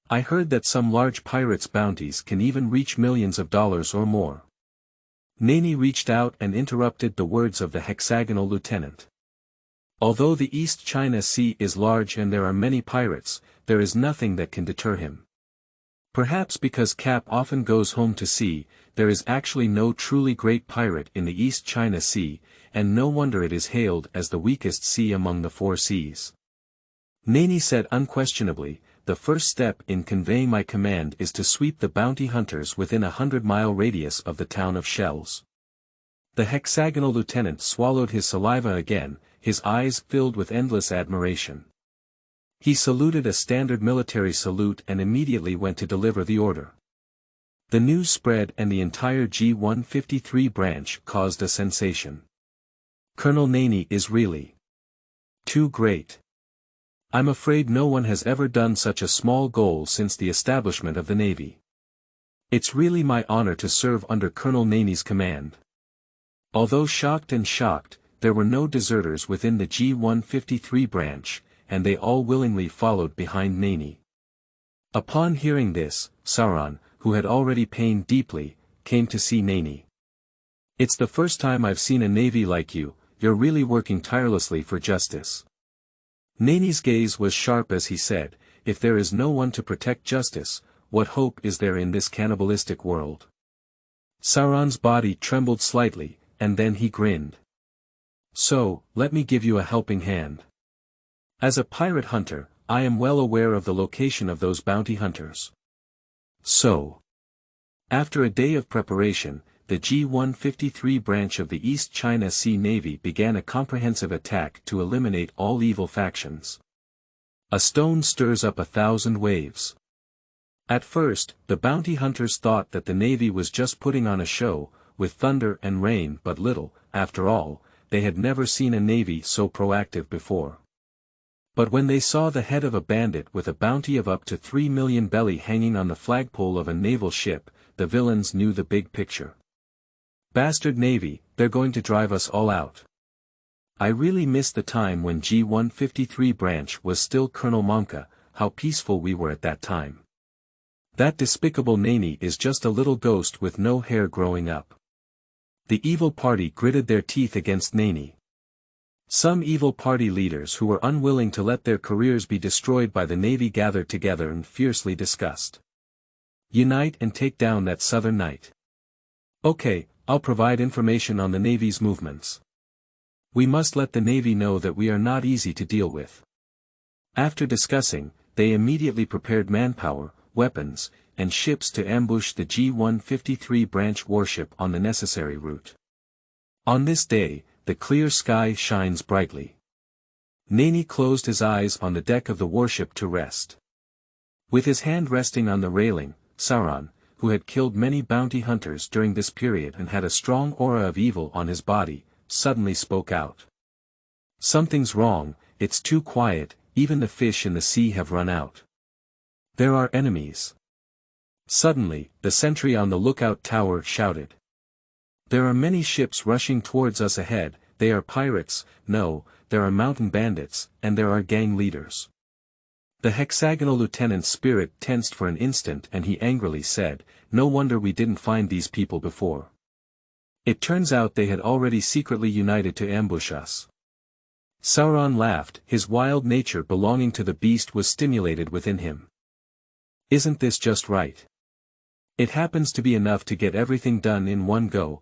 I heard that some large pirates' bounties can even reach millions of dollars or more. Nanye reached out and interrupted the words of the hexagonal lieutenant. Although the East China Sea is large and there are many pirates, there is nothing that can deter him. Perhaps because Cap often goes home to sea, there is actually no truly great pirate in the East China Sea, and no wonder it is hailed as the weakest sea among the four seas. Nanye said unquestionably, the first step in conveying my command is to sweep the bounty hunters within a 100-mile radius of the town of Shells. The hexagonal lieutenant swallowed his saliva again, his eyes filled with endless admiration. He saluted a standard military salute and immediately went to deliver the order. The news spread and the entire G153 branch caused a sensation. Colonel Nanye is really too great. I'm afraid no one has ever done such a small goal since the establishment of the Navy. It's really my honor to serve under Colonel Nanye's command. Although shocked, there were no deserters within the G153 branch, and they all willingly followed behind Nanye. Upon hearing this, Sauron, who had already pained deeply, came to see Nanye. It's the first time I've seen a navy like you, you're really working tirelessly for justice. Nanye's gaze was sharp as he said, if there is no one to protect justice, what hope is there in this cannibalistic world? Sauron's body trembled slightly, and then he grinned. So, let me give you a helping hand. As a pirate hunter, I am well aware of the location of those bounty hunters. So, after a day of preparation, the G153 branch of the East China Sea Navy began a comprehensive attack to eliminate all evil factions. A stone stirs up 1,000 waves. At first, the bounty hunters thought that the Navy was just putting on a show, with thunder and rain, but little, after all, they had never seen a Navy so proactive before. But when they saw the head of a bandit with a bounty of up to 3 million belly hanging on the flagpole of a naval ship, the villains knew the big picture. Bastard Navy, they're going to drive us all out. I really miss the time when G153 branch was still Colonel Monka, how peaceful we were at that time. That despicable Nanye is just a little ghost with no hair growing up. The evil party gritted their teeth against Nanye. Some evil party leaders who were unwilling to let their careers be destroyed by the Navy gathered together and fiercely discussed. Unite and take down that southern knight. Okay, I'll provide information on the Navy's movements. We must let the Navy know that we are not easy to deal with. After discussing, they immediately prepared manpower, weapons, and ships to ambush the G153 branch warship on the necessary route. On this day, the clear sky shines brightly. Nanye closed his eyes on the deck of the warship to rest. With his hand resting on the railing, Sauron, who had killed many bounty hunters during this period and had a strong aura of evil on his body, suddenly spoke out. Something's wrong, it's too quiet, even the fish in the sea have run out. There are enemies. Suddenly, the sentry on the lookout tower shouted. There are many ships rushing towards us ahead, they are pirates, no, there are mountain bandits, and there are gang leaders. The hexagonal lieutenant's spirit tensed for an instant and he angrily said, no wonder we didn't find these people before. It turns out they had already secretly united to ambush us. Sauron laughed, his wild nature belonging to the beast was stimulated within him. Isn't this just right? It happens to be enough to get everything done in one go,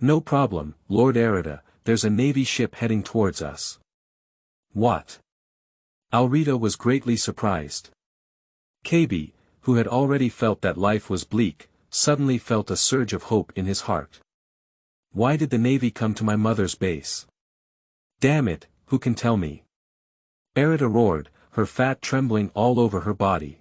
No problem, Lord Arida, there's a navy ship heading towards us. What? Alrita was greatly surprised. KB, who had already felt that life was bleak, suddenly felt a surge of hope in his heart. Why did the navy come to my mother's base? Damn it, who can tell me? Arida roared, her fat trembling all over her body.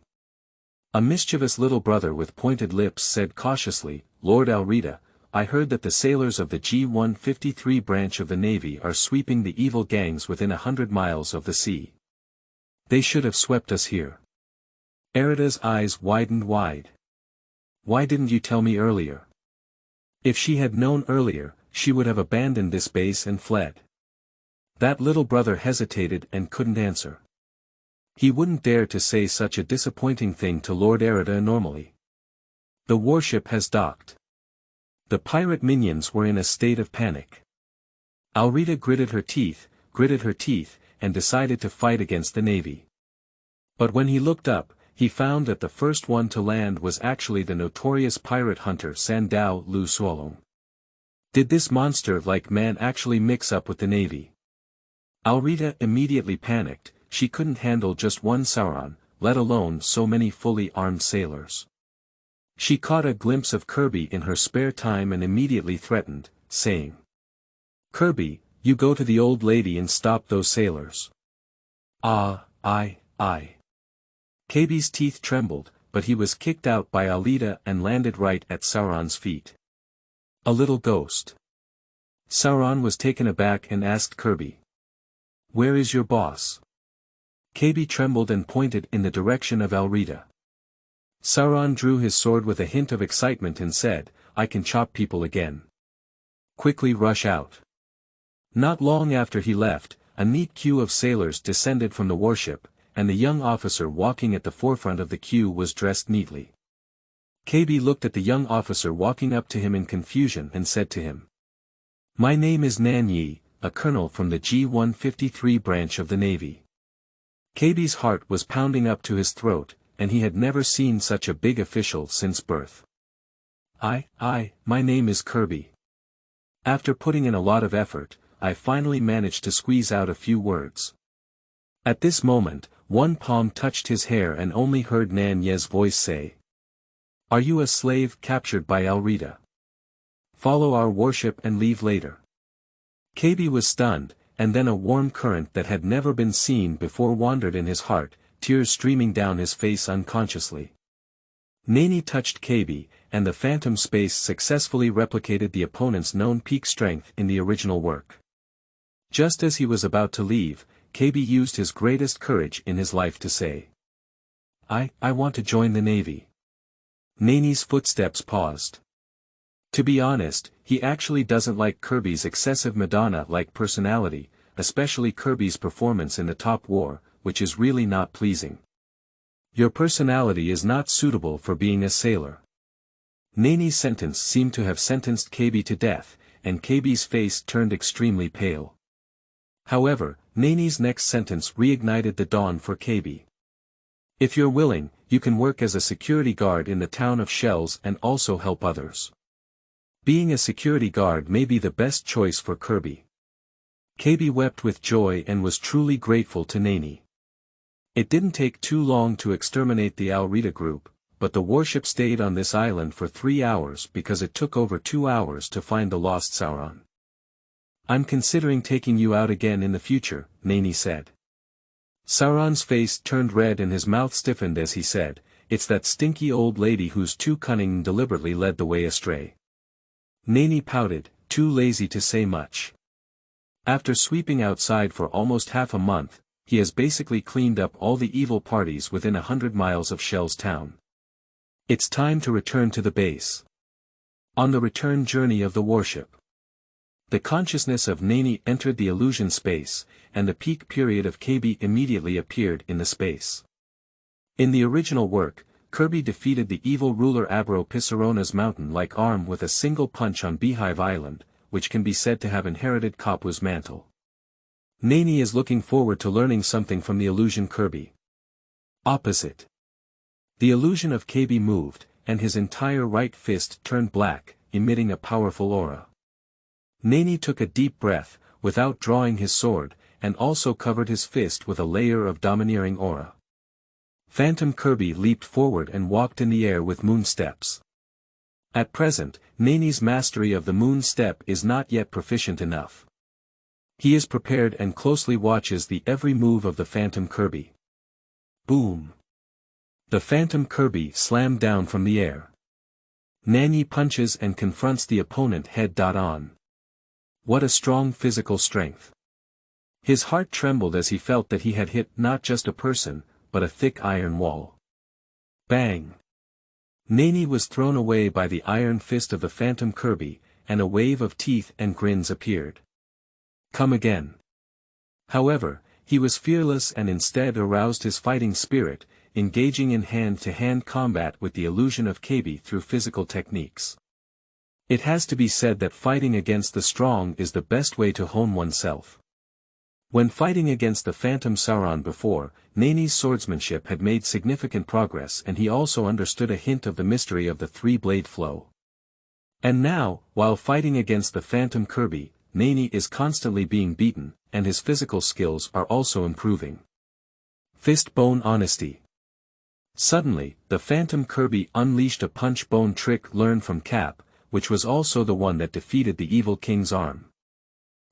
A mischievous little brother with pointed lips said cautiously, Lord Alrita, I heard that the sailors of the G-153 branch of the Navy are sweeping the evil gangs within 100 miles of the sea. They should have swept us here. Arida's eyes widened wide. Why didn't you tell me earlier? If she had known earlier, she would have abandoned this base and fled. That little brother hesitated and couldn't answer. He wouldn't dare to say such a disappointing thing to Lord Arida normally. The warship has docked. The pirate minions were in a state of panic. Alrita gritted her teeth, and decided to fight against the navy. But when he looked up, he found that the first one to land was actually the notorious pirate hunter Sandao Lu Suolong. Did this monster-like man actually mix up with the navy? Alrita immediately panicked. She couldn't handle just one Sauron, let alone so many fully armed sailors. She caught a glimpse of Kirby in her spare time and immediately threatened, saying, Kirby, you go to the old lady and stop those sailors. Kirby's teeth trembled, but he was kicked out by Alrita and landed right at Sauron's feet. A little ghost. Sauron was taken aback and asked Kirby. Where is your boss? Kirby trembled and pointed in the direction of Alrita. Sauron drew his sword with a hint of excitement and said, I can chop people again. Quickly rush out. Not long after he left, a neat queue of sailors descended from the warship, and the young officer walking at the forefront of the queue was dressed neatly. Kirby looked at the young officer walking up to him in confusion and said to him. My name is Nanye, a colonel from the G-153 branch of the Navy. Kirby's heart was pounding up to his throat, and he had never seen such a big official since birth. My name is Kirby. After putting in a lot of effort, I finally managed to squeeze out a few words. At this moment, one palm touched his hair and only heard Nanye's voice say. Are you a slave captured by Alrita? Follow our warship and leave later. Kirby was stunned, and then a warm current that had never been seen before wandered in his heart, tears streaming down his face unconsciously. Nanye touched Kirby, and the phantom space successfully replicated the opponent's known peak strength in the original work. Just as he was about to leave, Kirby used his greatest courage in his life to say. I want to join the Navy. Nanye's footsteps paused. To be honest, he actually doesn't like Kirby's excessive Madonna-like personality, especially Kirby's performance in the Top War, which is really not pleasing. Your personality is not suitable for being a sailor. Nanye's sentence seemed to have sentenced Kirby to death, and Kirby's face turned extremely pale. However, Nanye's next sentence reignited the dawn for Kirby. If you're willing, you can work as a security guard in the town of Shirz and also help others. Being a security guard may be the best choice for Kirby. Kirby wept with joy and was truly grateful to Nanye. It didn't take too long to exterminate the Alrita group, but the warship stayed on this island for 3 hours because it took over 2 hours to find the lost Sauron. I'm considering taking you out again in the future, Nanye said. Sauron's face turned red and his mouth stiffened as he said, it's that stinky old lady who's too cunning and deliberately led the way astray. Nanye pouted, too lazy to say much. After sweeping outside for almost half a month, he has basically cleaned up all the evil parties within 100 miles of Shell's town. It's time to return to the base. On the return journey of the warship, the consciousness of Nanye entered the illusion space, and the peak period of Kirby immediately appeared in the space. In the original work, Kirby defeated the evil ruler Abro Pissarona's mountain-like arm with a single punch on Beehive Island, which can be said to have inherited Kapwa's mantle. Nanye is looking forward to learning something from the illusion Kirby. Opposite. The illusion of Kirby moved, and his entire right fist turned black, emitting a powerful aura. Nanye took a deep breath, without drawing his sword, and also covered his fist with a layer of domineering aura. Phantom Kirby leaped forward and walked in the air with moon steps. At present, Nanye's mastery of the moon step is not yet proficient enough. He is prepared and closely watches the every move of the Phantom Kirby. Boom! The Phantom Kirby slammed down from the air. Nanye punches and confronts the opponent head-on. What a strong physical strength! His heart trembled as he felt that he had hit not just a person, but a thick iron wall. Bang! Nanye was thrown away by the iron fist of the Phantom Kirby, and a wave of teeth and grins appeared. Come again. However, he was fearless and instead aroused his fighting spirit, engaging in hand-to-hand combat with the illusion of KB through physical techniques. It has to be said that fighting against the strong is the best way to hone oneself. When fighting against the Phantom Sauron before, Nanye's swordsmanship had made significant progress and he also understood a hint of the mystery of the three-blade flow. And now, while fighting against the Phantom Kirby, Nanye is constantly being beaten, and his physical skills are also improving. Fist-bone honesty. Suddenly, the Phantom Kirby unleashed a punch-bone trick learned from Cap, which was also the one that defeated the evil king's arm.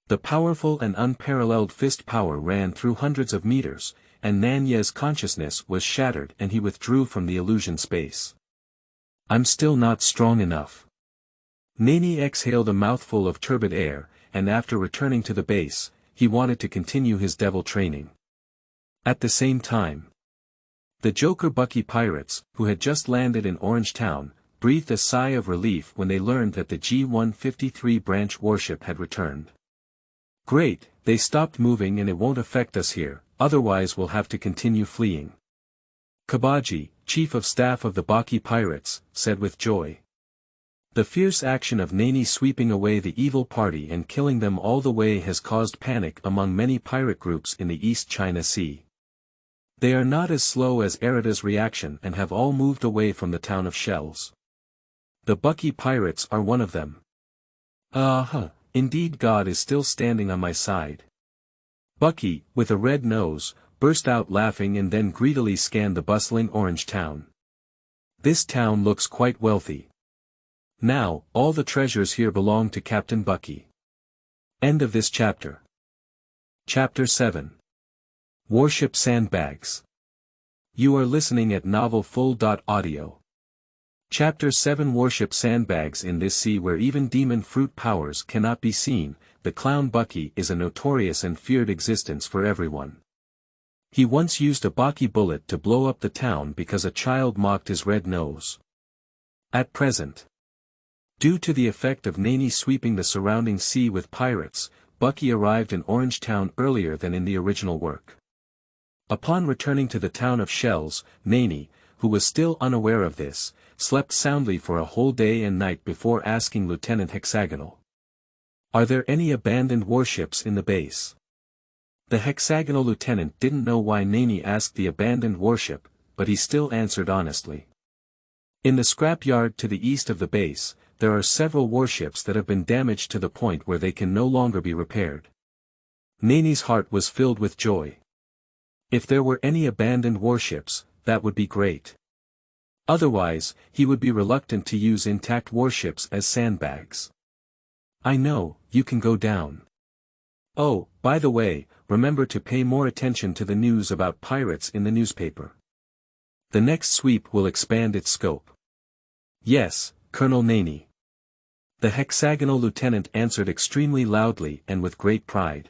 The powerful and unparalleled fist power ran through hundreds of meters, and Nanye's consciousness was shattered and he withdrew from the illusion space. I'm still not strong enough. Nanye exhaled a mouthful of turbid air, and after returning to the base, he wanted to continue his devil training. At the same time, the Joker Bucky pirates, who had just landed in Orange Town, breathed a sigh of relief when they learned that the G-153 branch warship had returned. Great, they stopped moving and it won't affect us here, otherwise we'll have to continue fleeing. Kabaji, chief of staff of the Baki pirates, said with joy. The fierce action of Nanye sweeping away the evil party and killing them all the way has caused panic among many pirate groups in the East China Sea. They are not as slow as Erida's reaction and have all moved away from the town of Shells. The Bucky pirates are one of them. Indeed God is still standing on my side. Bucky, with a red nose, burst out laughing and then greedily scanned the bustling Orange Town. This town looks quite wealthy. Now, all the treasures here belong to Captain Bucky. End of this chapter. Chapter 7. Warship Sandbags. You are listening at novelfull.audio. Chapter 7 Warship Sandbags. In this sea where even demon fruit powers cannot be seen, the clown Bucky is a notorious and feared existence for everyone. He once used a Bucky bullet to blow up the town because a child mocked his red nose. At present, due to the effect of Nanye sweeping the surrounding sea with pirates, Bucky arrived in Orange Town earlier than in the original work. Upon returning to the town of Shells, Nanye, who was still unaware of this, slept soundly for a whole day and night before asking Lieutenant Hexagonal. Are there any abandoned warships in the base? The Hexagonal lieutenant didn't know why Nanye asked the abandoned warship, but he still answered honestly. In the scrapyard to the east of the base, there are several warships that have been damaged to the point where they can no longer be repaired. Nanye's heart was filled with joy. If there were any abandoned warships, that would be great. Otherwise, he would be reluctant to use intact warships as sandbags. I know, you can go down. Oh, by the way, remember to pay more attention to the news about pirates in the newspaper. The next sweep will expand its scope. Yes, Colonel Nanye. The hexagonal lieutenant answered extremely loudly and with great pride.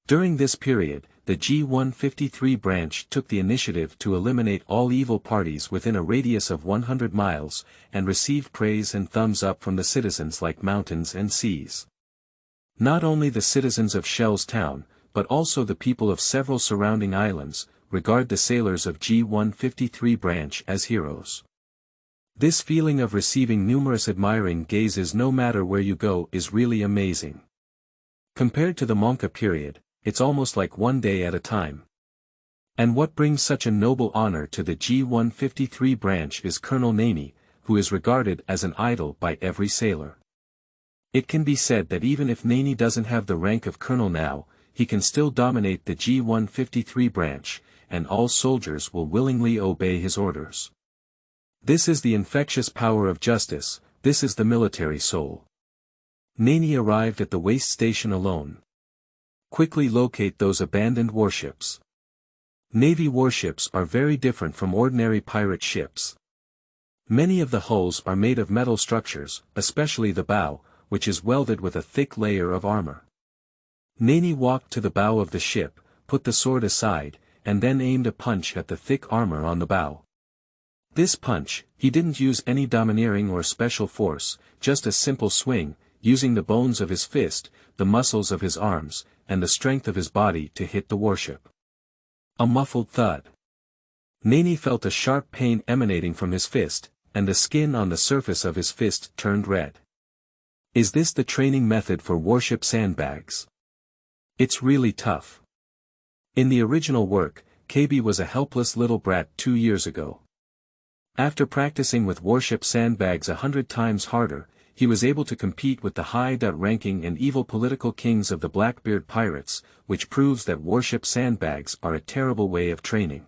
During this period, the G-153 branch took the initiative to eliminate all evil parties within a radius of 100 miles, and received praise and thumbs up from the citizens like mountains and seas. Not only the citizens of Shells Town, but also the people of several surrounding islands, regard the sailors of G-153 branch as heroes. This feeling of receiving numerous admiring gazes no matter where you go is really amazing. Compared to the Monka period, it's almost like one day at a time. And what brings such a noble honor to the G-153 branch is Colonel Nanye, who is regarded as an idol by every sailor. It can be said that even if Nanye doesn't have the rank of colonel now, he can still dominate the G153 branch, and all soldiers will willingly obey his orders. This is the infectious power of justice, this is the military soul. Nanye arrived at the waste station alone. Quickly locate those abandoned warships. Navy warships are very different from ordinary pirate ships. Many of the hulls are made of metal structures, especially the bow, which is welded with a thick layer of armor. Nanye walked to the bow of the ship, put the sword aside, and then aimed a punch at the thick armor on the bow. This punch, he didn't use any domineering or special force, just a simple swing, using the bones of his fist, the muscles of his arms, and the strength of his body to hit the warship. A muffled thud. Nanye felt a sharp pain emanating from his fist, and the skin on the surface of his fist turned red. Is this the training method for warship sandbags? It's really tough. In the original work, KB was a helpless little brat 2 years ago. After practicing with warship sandbags 100 times harder, he was able to compete with the high-ranking and evil political kings of the Blackbeard pirates, which proves that warship sandbags are a terrible way of training.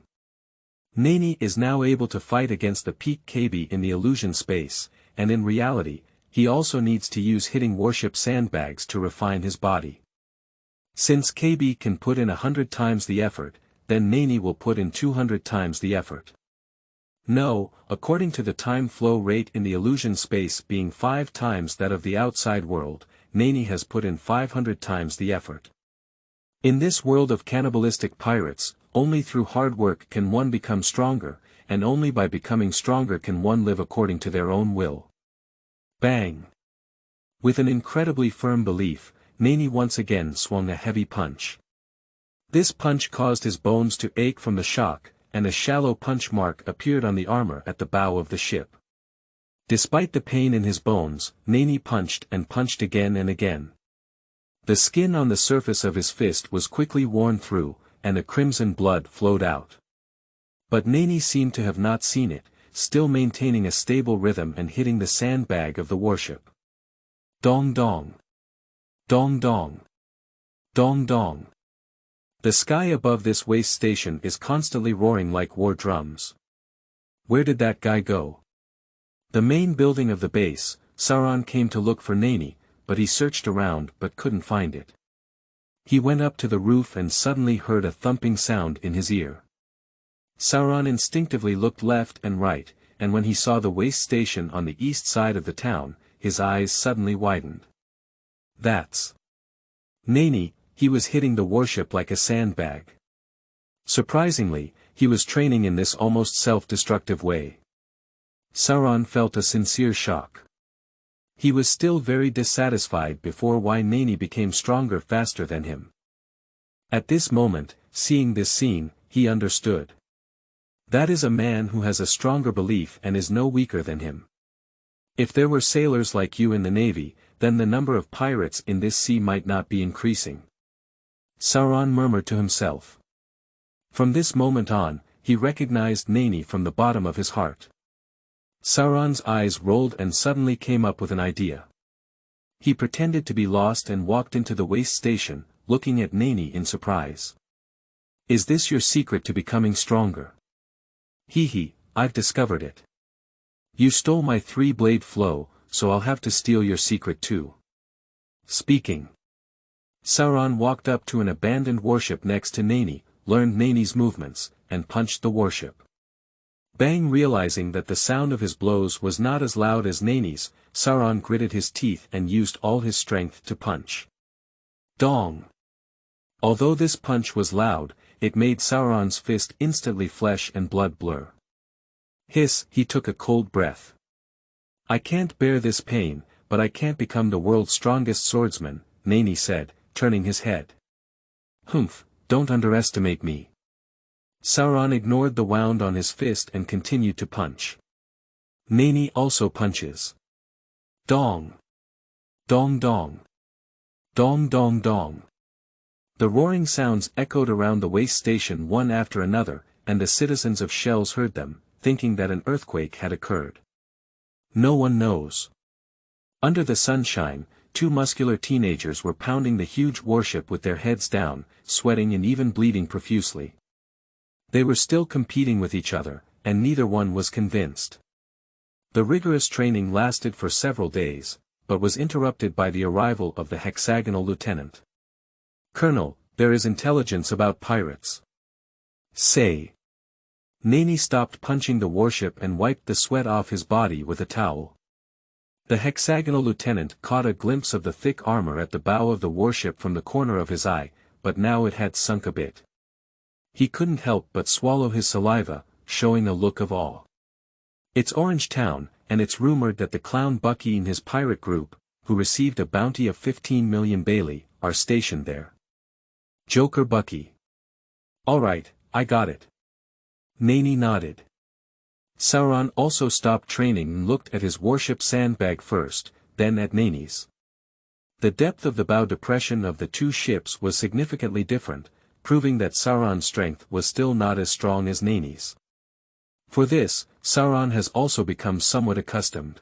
Nanye is now able to fight against the peak KB in the illusion space, and in reality, he also needs to use hitting warship sandbags to refine his body. Since KB can put in 100 times the effort, then Nanye will put in 200 times the effort. No, according to the time flow rate in the illusion space being 5 times that of the outside world, Nanye has put in 500 times the effort. In this world of cannibalistic pirates, only through hard work can one become stronger, and only by becoming stronger can one live according to their own will. Bang! With an incredibly firm belief, Nanye once again swung a heavy punch. This punch caused his bones to ache from the shock, and a shallow punch mark appeared on the armor at the bow of the ship. Despite the pain in his bones, Nanye punched and punched again and again. The skin on the surface of his fist was quickly worn through, and a crimson blood flowed out. But Nanye seemed to have not seen it, still maintaining a stable rhythm and hitting the sandbag of the warship. Dong dong. Dong dong. Dong dong. The sky above this waste station is constantly roaring like war drums. Where did that guy go? The main building of the base, Sauron came to look for Nanye, but he searched around but couldn't find it. He went up to the roof and suddenly heard a thumping sound in his ear. Sauron instinctively looked left and right, and when he saw the waste station on the east side of the town, his eyes suddenly widened. That's Nanye. He was hitting the warship like a sandbag. Surprisingly, he was training in this almost self-destructive way. Sauron felt a sincere shock. He was still very dissatisfied before why Nanye became stronger faster than him. At this moment, seeing this scene, he understood. That is a man who has a stronger belief and is no weaker than him. If there were sailors like you in the navy, then the number of pirates in this sea might not be increasing. Sauron murmured to himself. From this moment on, he recognized Nanye from the bottom of his heart. Sauron's eyes rolled and suddenly came up with an idea. He pretended to be lost and walked into the waste station, looking at Nanye in surprise. Is this your secret to becoming stronger? Hee, I've discovered it. You stole my 3-blade flow, so I'll have to steal your secret too. Speaking. Sauron walked up to an abandoned warship next to Nanye, learned Nanye's movements, and punched the warship. Bang! Realizing that the sound of his blows was not as loud as Nanye's, Sauron gritted his teeth and used all his strength to punch. Dong! Although this punch was loud, it made Sauron's fist instantly flesh and blood blur. Hiss! He took a cold breath. I can't bear this pain, but I can't become the world's strongest swordsman, Nanye said, turning his head. Humph, don't underestimate me. Sauron ignored the wound on his fist and continued to punch. Nanye also punches. Dong. Dong dong. Dong dong dong. The roaring sounds echoed around the waste station one after another, and the citizens of Shells heard them, thinking that an earthquake had occurred. No one knows. Under the sunshine, two muscular teenagers were pounding the huge warship with their heads down, sweating and even bleeding profusely. They were still competing with each other, and neither one was convinced. The rigorous training lasted for several days, but was interrupted by the arrival of the hexagonal lieutenant. "Colonel, there is intelligence about pirates." "Say." Nanye stopped punching the warship and wiped the sweat off his body with a towel. The hexagonal lieutenant caught a glimpse of the thick armor at the bow of the warship from the corner of his eye, but now it had sunk a bit. He couldn't help but swallow his saliva, showing a look of awe. "It's Orange Town, and it's rumored that the clown Bucky and his pirate group, who received a bounty of 15 million Bailey, are stationed there." Joker Bucky. "All right, I got it." Nanye nodded. Sauron also stopped training and looked at his warship Sandbag first, then at Nanye's. The depth of the bow depression of the two ships was significantly different, proving that Sauron's strength was still not as strong as Nanye's. For this, Sauron has also become somewhat accustomed.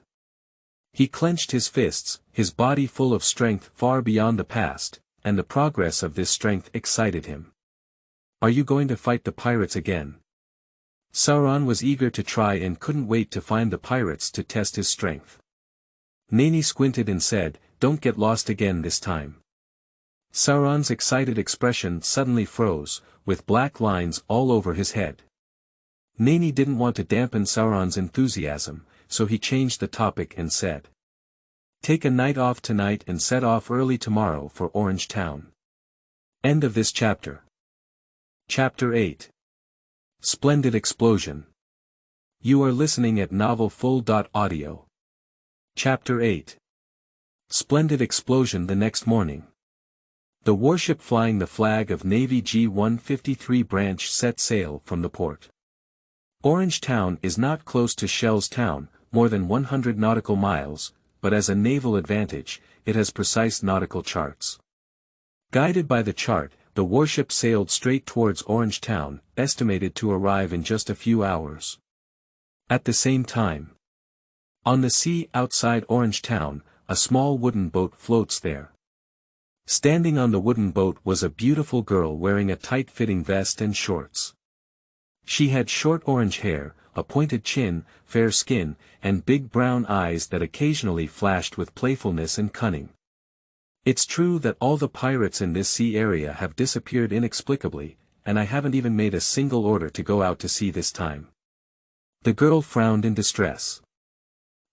He clenched his fists, his body full of strength far beyond the past, and the progress of this strength excited him. "Are you going to fight the pirates again?" Sauron was eager to try and couldn't wait to find the pirates to test his strength. Nanye squinted and said, "Don't get lost again this time." Sauron's excited expression suddenly froze, with black lines all over his head. Nanye didn't want to dampen Sauron's enthusiasm, so he changed the topic and said, "Take a night off tonight and set off early tomorrow for Orange Town." End of this chapter. Chapter 8. Splendid Explosion. You are listening at novelfull.audio. Chapter 8. Splendid Explosion. The next morning, the warship flying the flag of Navy G-153 branch set sail from the port. Orange Town is not close to Shell's town, more than 100 nautical miles, but as a naval advantage, it has precise nautical charts. Guided by the chart, the warship sailed straight towards Orange Town, estimated to arrive in just a few hours. At the same time, on the sea outside Orange Town, a small wooden boat floats there. Standing on the wooden boat was a beautiful girl wearing a tight-fitting vest and shorts. She had short orange hair, a pointed chin, fair skin, and big brown eyes that occasionally flashed with playfulness and cunning. It's true that all the pirates in this sea area have disappeared inexplicably, and I haven't even made a single order to go out to sea this time. The girl frowned in distress.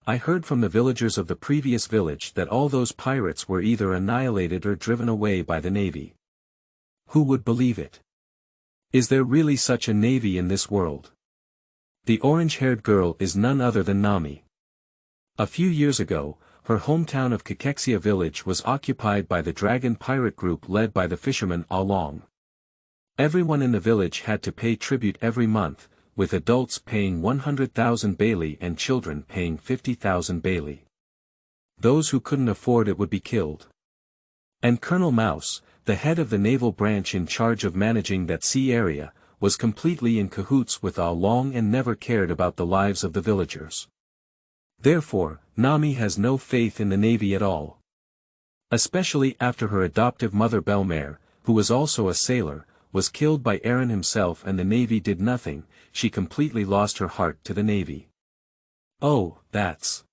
I heard from the villagers of the previous village that all those pirates were either annihilated or driven away by the navy. Who would believe it? Is there really such a navy in this world? The orange-haired girl is none other than Nanye. A few years ago, her hometown of Kakexia village was occupied by the dragon pirate group led by the fisherman Asolon. Everyone in the village had to pay tribute every month, with adults paying 100,000 Bailey and children paying 50,000 Bailey. Those who couldn't afford it would be killed. And Colonel Mouse, the head of the naval branch in charge of managing that sea area, was completely in cahoots with Asolon and never cared about the lives of the villagers. Therefore, Nanye has no faith in the navy at all. Especially after her adoptive mother Belmare, who was also a sailor, was killed by Aaron himself and the navy did nothing, she completely lost her heart to the navy. Oh, that's...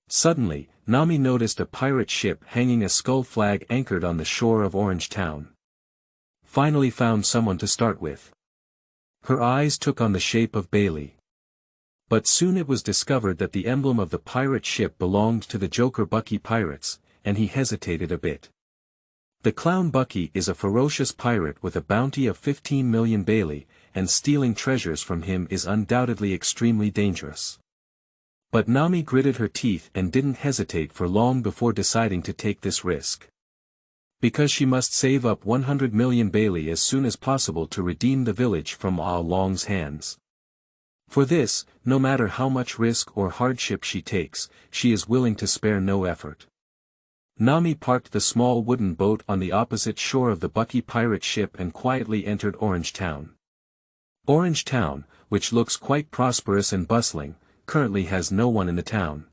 Suddenly, Nanye noticed a pirate ship hanging a skull flag anchored on the shore of Orange Town. Finally found someone to start with. Her eyes took on the shape of Bailey. But soon it was discovered that the emblem of the pirate ship belonged to the Joker Bucky pirates, and he hesitated a bit. The clown Bucky is a ferocious pirate with a bounty of 15 million Bailey, and stealing treasures from him is undoubtedly extremely dangerous. But Nanye gritted her teeth and didn't hesitate for long before deciding to take this risk. Because she must save up 100 million Bailey as soon as possible to redeem the village from Aolong's hands. For this, no matter how much risk or hardship she takes, she is willing to spare no effort. Nanye parked the small wooden boat on the opposite shore of the Bucky pirate ship and quietly entered Orange Town. Orange Town, which looks quite prosperous and bustling, currently has no one in the town.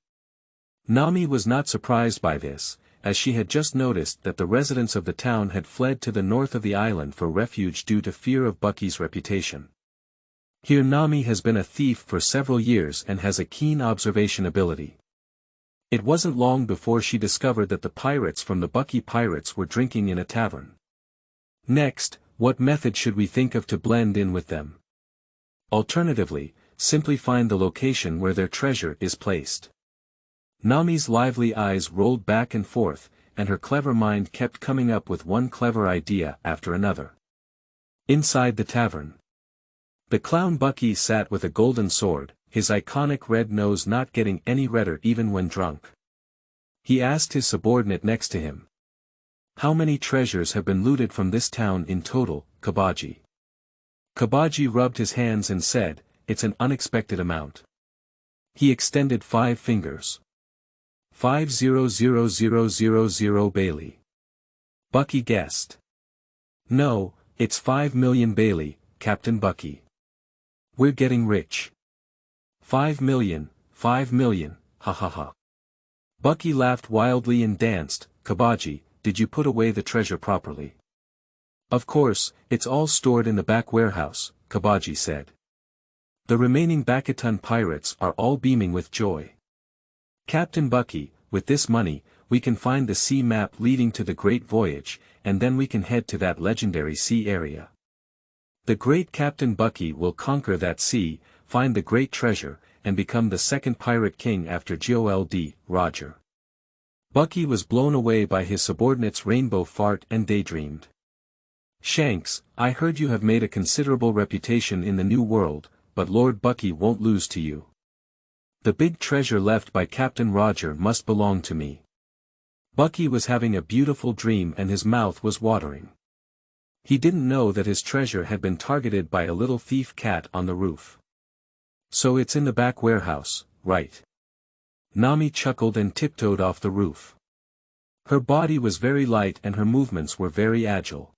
Nanye was not surprised by this, as she had just noticed that the residents of the town had fled to the north of the island for refuge due to fear of Bucky's reputation. Here Nanye has been a thief for several years and has a keen observation ability. It wasn't long before she discovered that the pirates from the Bucky Pirates were drinking in a tavern. Next, what method should we think of to blend in with them? Alternatively, simply find the location where their treasure is placed. Nami's lively eyes rolled back and forth, and her clever mind kept coming up with one clever idea after another. Inside the tavern. The clown Bucky sat with a golden sword, his iconic red nose not getting any redder even when drunk. He asked his subordinate next to him. How many treasures have been looted from this town in total, Kabaji? Kabaji rubbed his hands and said, it's an unexpected amount. He extended 5 fingers. 5,000,000 Bailey. Bucky guessed. No, it's 5 million Bailey, Captain Bucky. We're getting rich. 5 million, 5 million, ha ha ha. Bucky laughed wildly and danced. Kabaji, did you put away the treasure properly? Of course, it's all stored in the back warehouse, Kabaji said. The remaining Bakatan pirates are all beaming with joy. Captain Bucky, with this money, we can find the sea map leading to the Great Voyage, and then we can head to that legendary sea area. The great Captain Bucky will conquer that sea, find the great treasure, and become the second pirate king after Gold, Roger. Bucky was blown away by his subordinate's rainbow fart and daydreamed. Shanks, I heard you have made a considerable reputation in the New World, but Lord Bucky won't lose to you. The big treasure left by Captain Roger must belong to me. Bucky was having a beautiful dream and his mouth was watering. He didn't know that his treasure had been targeted by a little thief cat on the roof. So it's in the back warehouse, right? Nanye chuckled and tiptoed off the roof. Her body was very light and her movements were very agile.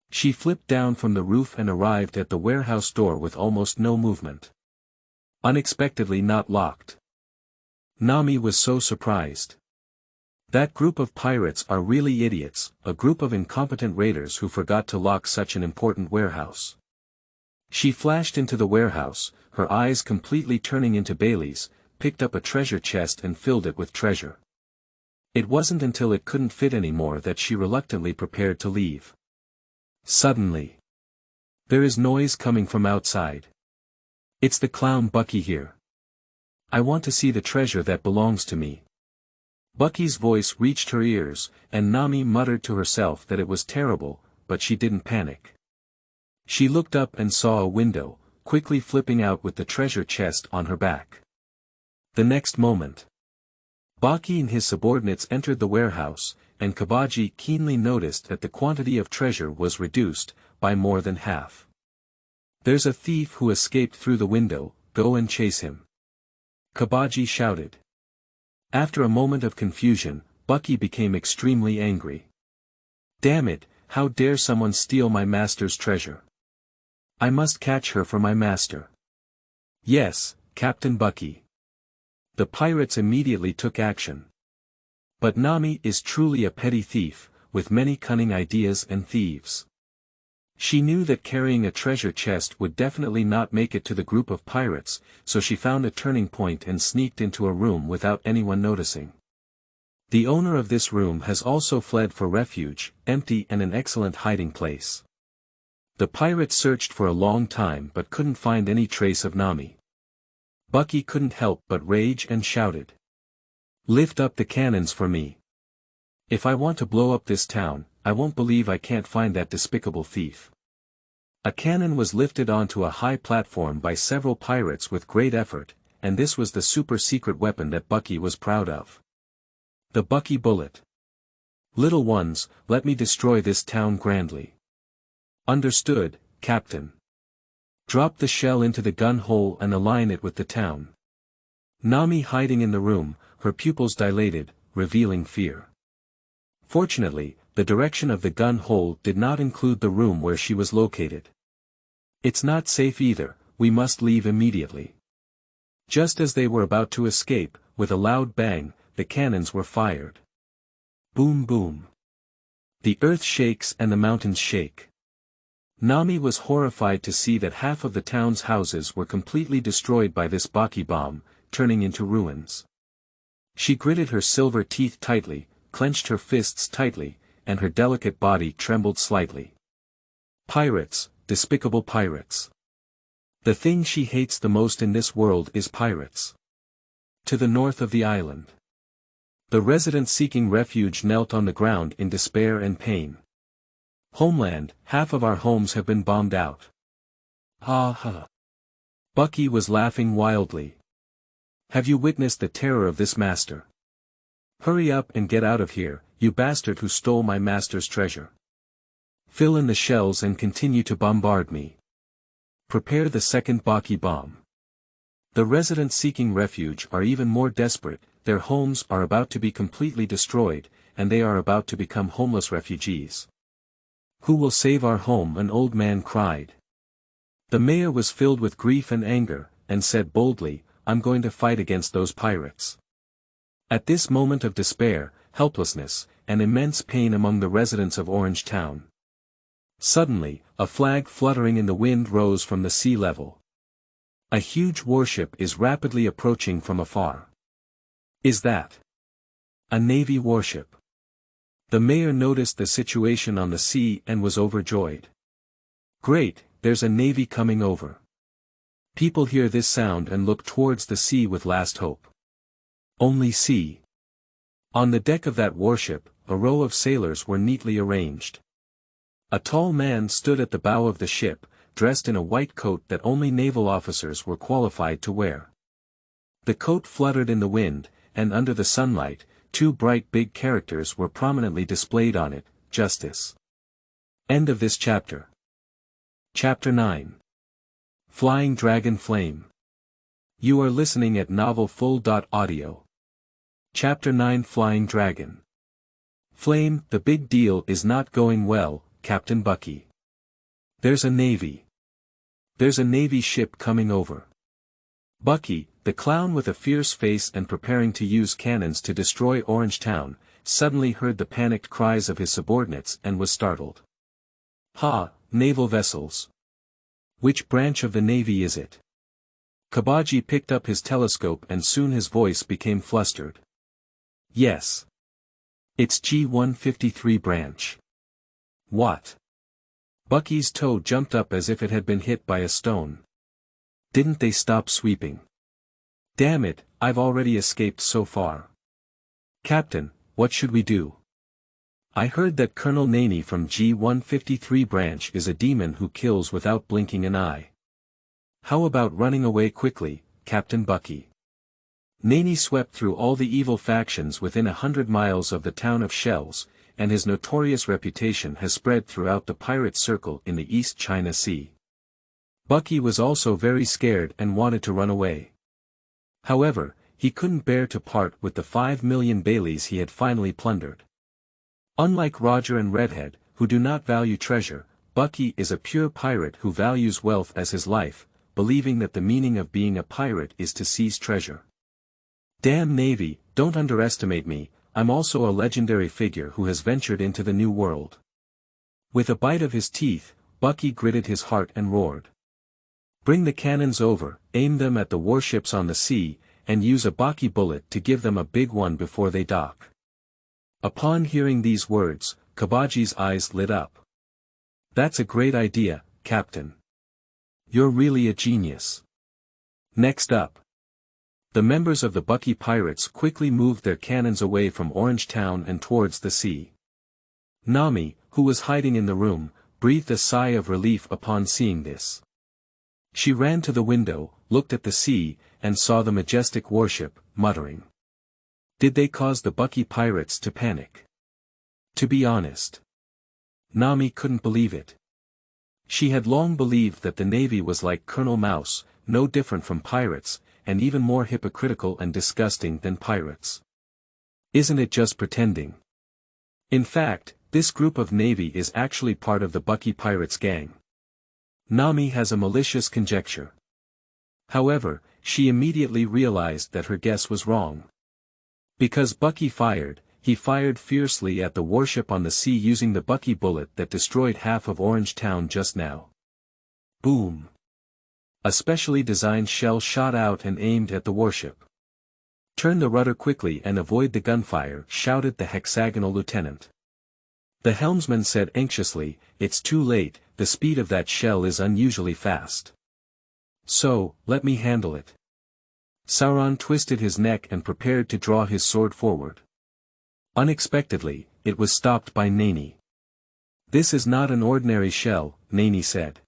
She flipped down from the roof and arrived at the warehouse door with almost no movement. Unexpectedly not locked. Nanye was so surprised. That group of pirates are really idiots, a group of incompetent raiders who forgot to lock such an important warehouse. She flashed into the warehouse, her eyes completely turning into Bailey's, picked up a treasure chest and filled it with treasure. It wasn't until it couldn't fit anymore that she reluctantly prepared to leave. Suddenly, there is noise coming from outside. It's the clown Bucky here. I want to see the treasure that belongs to me. Bucky's voice reached her ears, and Nanye muttered to herself that it was terrible, but she didn't panic. She looked up and saw a window, quickly flipping out with the treasure chest on her back. The next moment, Bucky and his subordinates entered the warehouse, and Kabaji keenly noticed that the quantity of treasure was reduced, by more than half. There's a thief who escaped through the window, go and chase him. Kabaji shouted. After a moment of confusion, Bucky became extremely angry. Damn it, how dare someone steal my master's treasure? I must catch her for my master. Yes, Captain Bucky. The pirates immediately took action. But Nanye is truly a petty thief, with many cunning ideas and thieves. She knew that carrying a treasure chest would definitely not make it to the group of pirates, so she found a turning point and sneaked into a room without anyone noticing. The owner of this room has also fled for refuge, empty and an excellent hiding place. The pirates searched for a long time but couldn't find any trace of Nanye. Bucky couldn't help but rage and shouted. Lift up the cannons for me. If I want to blow up this town, I won't believe I can't find that despicable thief. A cannon was lifted onto a high platform by several pirates with great effort, and this was the super-secret weapon that Bucky was proud of. The Bucky bullet. Little ones, let me destroy this town grandly. Understood, Captain. Drop the shell into the gun hole and align it with the town. Nanye hiding in the room, her pupils dilated, revealing fear. Fortunately, the direction of the gun hole did not include the room where she was located. It's not safe either, we must leave immediately. Just as they were about to escape, with a loud bang, the cannons were fired. Boom boom. The earth shakes and the mountains shake. Nanye was horrified to see that half of the town's houses were completely destroyed by this Baki bomb, turning into ruins. She gritted her silver teeth tightly, clenched her fists tightly, and her delicate body trembled slightly. Pirates, despicable pirates. The thing she hates the most in this world is pirates. To the north of the island. The residents seeking refuge knelt on the ground in despair and pain. Homeland, half of our homes have been bombed out. Ha ha. Bucky was laughing wildly. Have you witnessed the terror of this master? Hurry up and get out of here, you bastard who stole my master's treasure. Fill in the shells and continue to bombard me. Prepare the second Baki bomb. The residents seeking refuge are even more desperate, their homes are about to be completely destroyed, and they are about to become homeless refugees. Who will save our home? An old man cried. The mayor was filled with grief and anger, and said boldly, I'm going to fight against those pirates. At this moment of despair, helplessness, and immense pain among the residents of Orange Town. Suddenly, a flag fluttering in the wind rose from the sea level. A huge warship is rapidly approaching from afar. Is that a Navy warship? The mayor noticed the situation on the sea and was overjoyed. Great, there's a Navy coming over. People hear this sound and look towards the sea with last hope. Only see. On the deck of that warship, a row of sailors were neatly arranged. A tall man stood at the bow of the ship, dressed in a white coat that only naval officers were qualified to wear. The coat fluttered in the wind, and under the sunlight, two bright big characters were prominently displayed on it, Justice. End of this chapter. Chapter 9. Flying Dragon Flame. You are listening at novelfull.audio. Chapter 9 Flying Dragon. Flame, the big deal is not going well, Captain Bucky. There's a navy. There's a navy ship coming over. Bucky, the clown with a fierce face and preparing to use cannons to destroy Orange Town, suddenly heard the panicked cries of his subordinates and was startled. Ha, naval vessels. Which branch of the navy is it? Kabaji picked up his telescope and soon his voice became flustered. Yes. It's G-153 branch. What? Bucky's toe jumped up as if it had been hit by a stone. Didn't they stop sweeping? Damn it, I've already escaped so far. Captain, what should we do? I heard that Colonel Nanye from G-153 branch is a demon who kills without blinking an eye. How about running away quickly, Captain Bucky? Nanye swept through all the evil factions within 100 miles of the town of Shirz, and his notorious reputation has spread throughout the pirate circle in the East China Sea. Bucky was also very scared and wanted to run away. However, he couldn't bear to part with the 5 million Baileys he had finally plundered. Unlike Roger and Redhead, who do not value treasure, Bucky is a pure pirate who values wealth as his life, believing that the meaning of being a pirate is to seize treasure. Damn Navy, don't underestimate me, I'm also a legendary figure who has ventured into the new world. With a bite of his teeth, Bucky gritted his heart and roared. Bring the cannons over, aim them at the warships on the sea, and use a Bucky bullet to give them a big one before they dock. Upon hearing these words, Kabaji's eyes lit up. That's a great idea, Captain. You're really a genius. Next up. The members of the Bucky Pirates quickly moved their cannons away from Orange Town and towards the sea. Nanye, who was hiding in the room, breathed a sigh of relief upon seeing this. She ran to the window, looked at the sea, and saw the majestic warship, muttering. Did they cause the Bucky Pirates to panic? To be honest, Nanye couldn't believe it. She had long believed that the Navy was like Colonel Mouse, no different from pirates, and even more hypocritical and disgusting than pirates. Isn't it just pretending? In fact, this group of Navy is actually part of the Bucky Pirates gang. Nanye has a malicious conjecture. However, she immediately realized that her guess was wrong. Because Bucky fired, he fired fiercely at the warship on the sea using the Bucky bullet that destroyed half of Orange Town just now. Boom! A specially designed shell shot out and aimed at the warship. "Turn the rudder quickly and avoid the gunfire," shouted the hexagonal lieutenant. The helmsman said anxiously, "It's too late, the speed of that shell is unusually fast. So, let me handle it." Sauron twisted his neck and prepared to draw his sword forward. Unexpectedly, it was stopped by Nanye. "This is not an ordinary shell," Nanye said.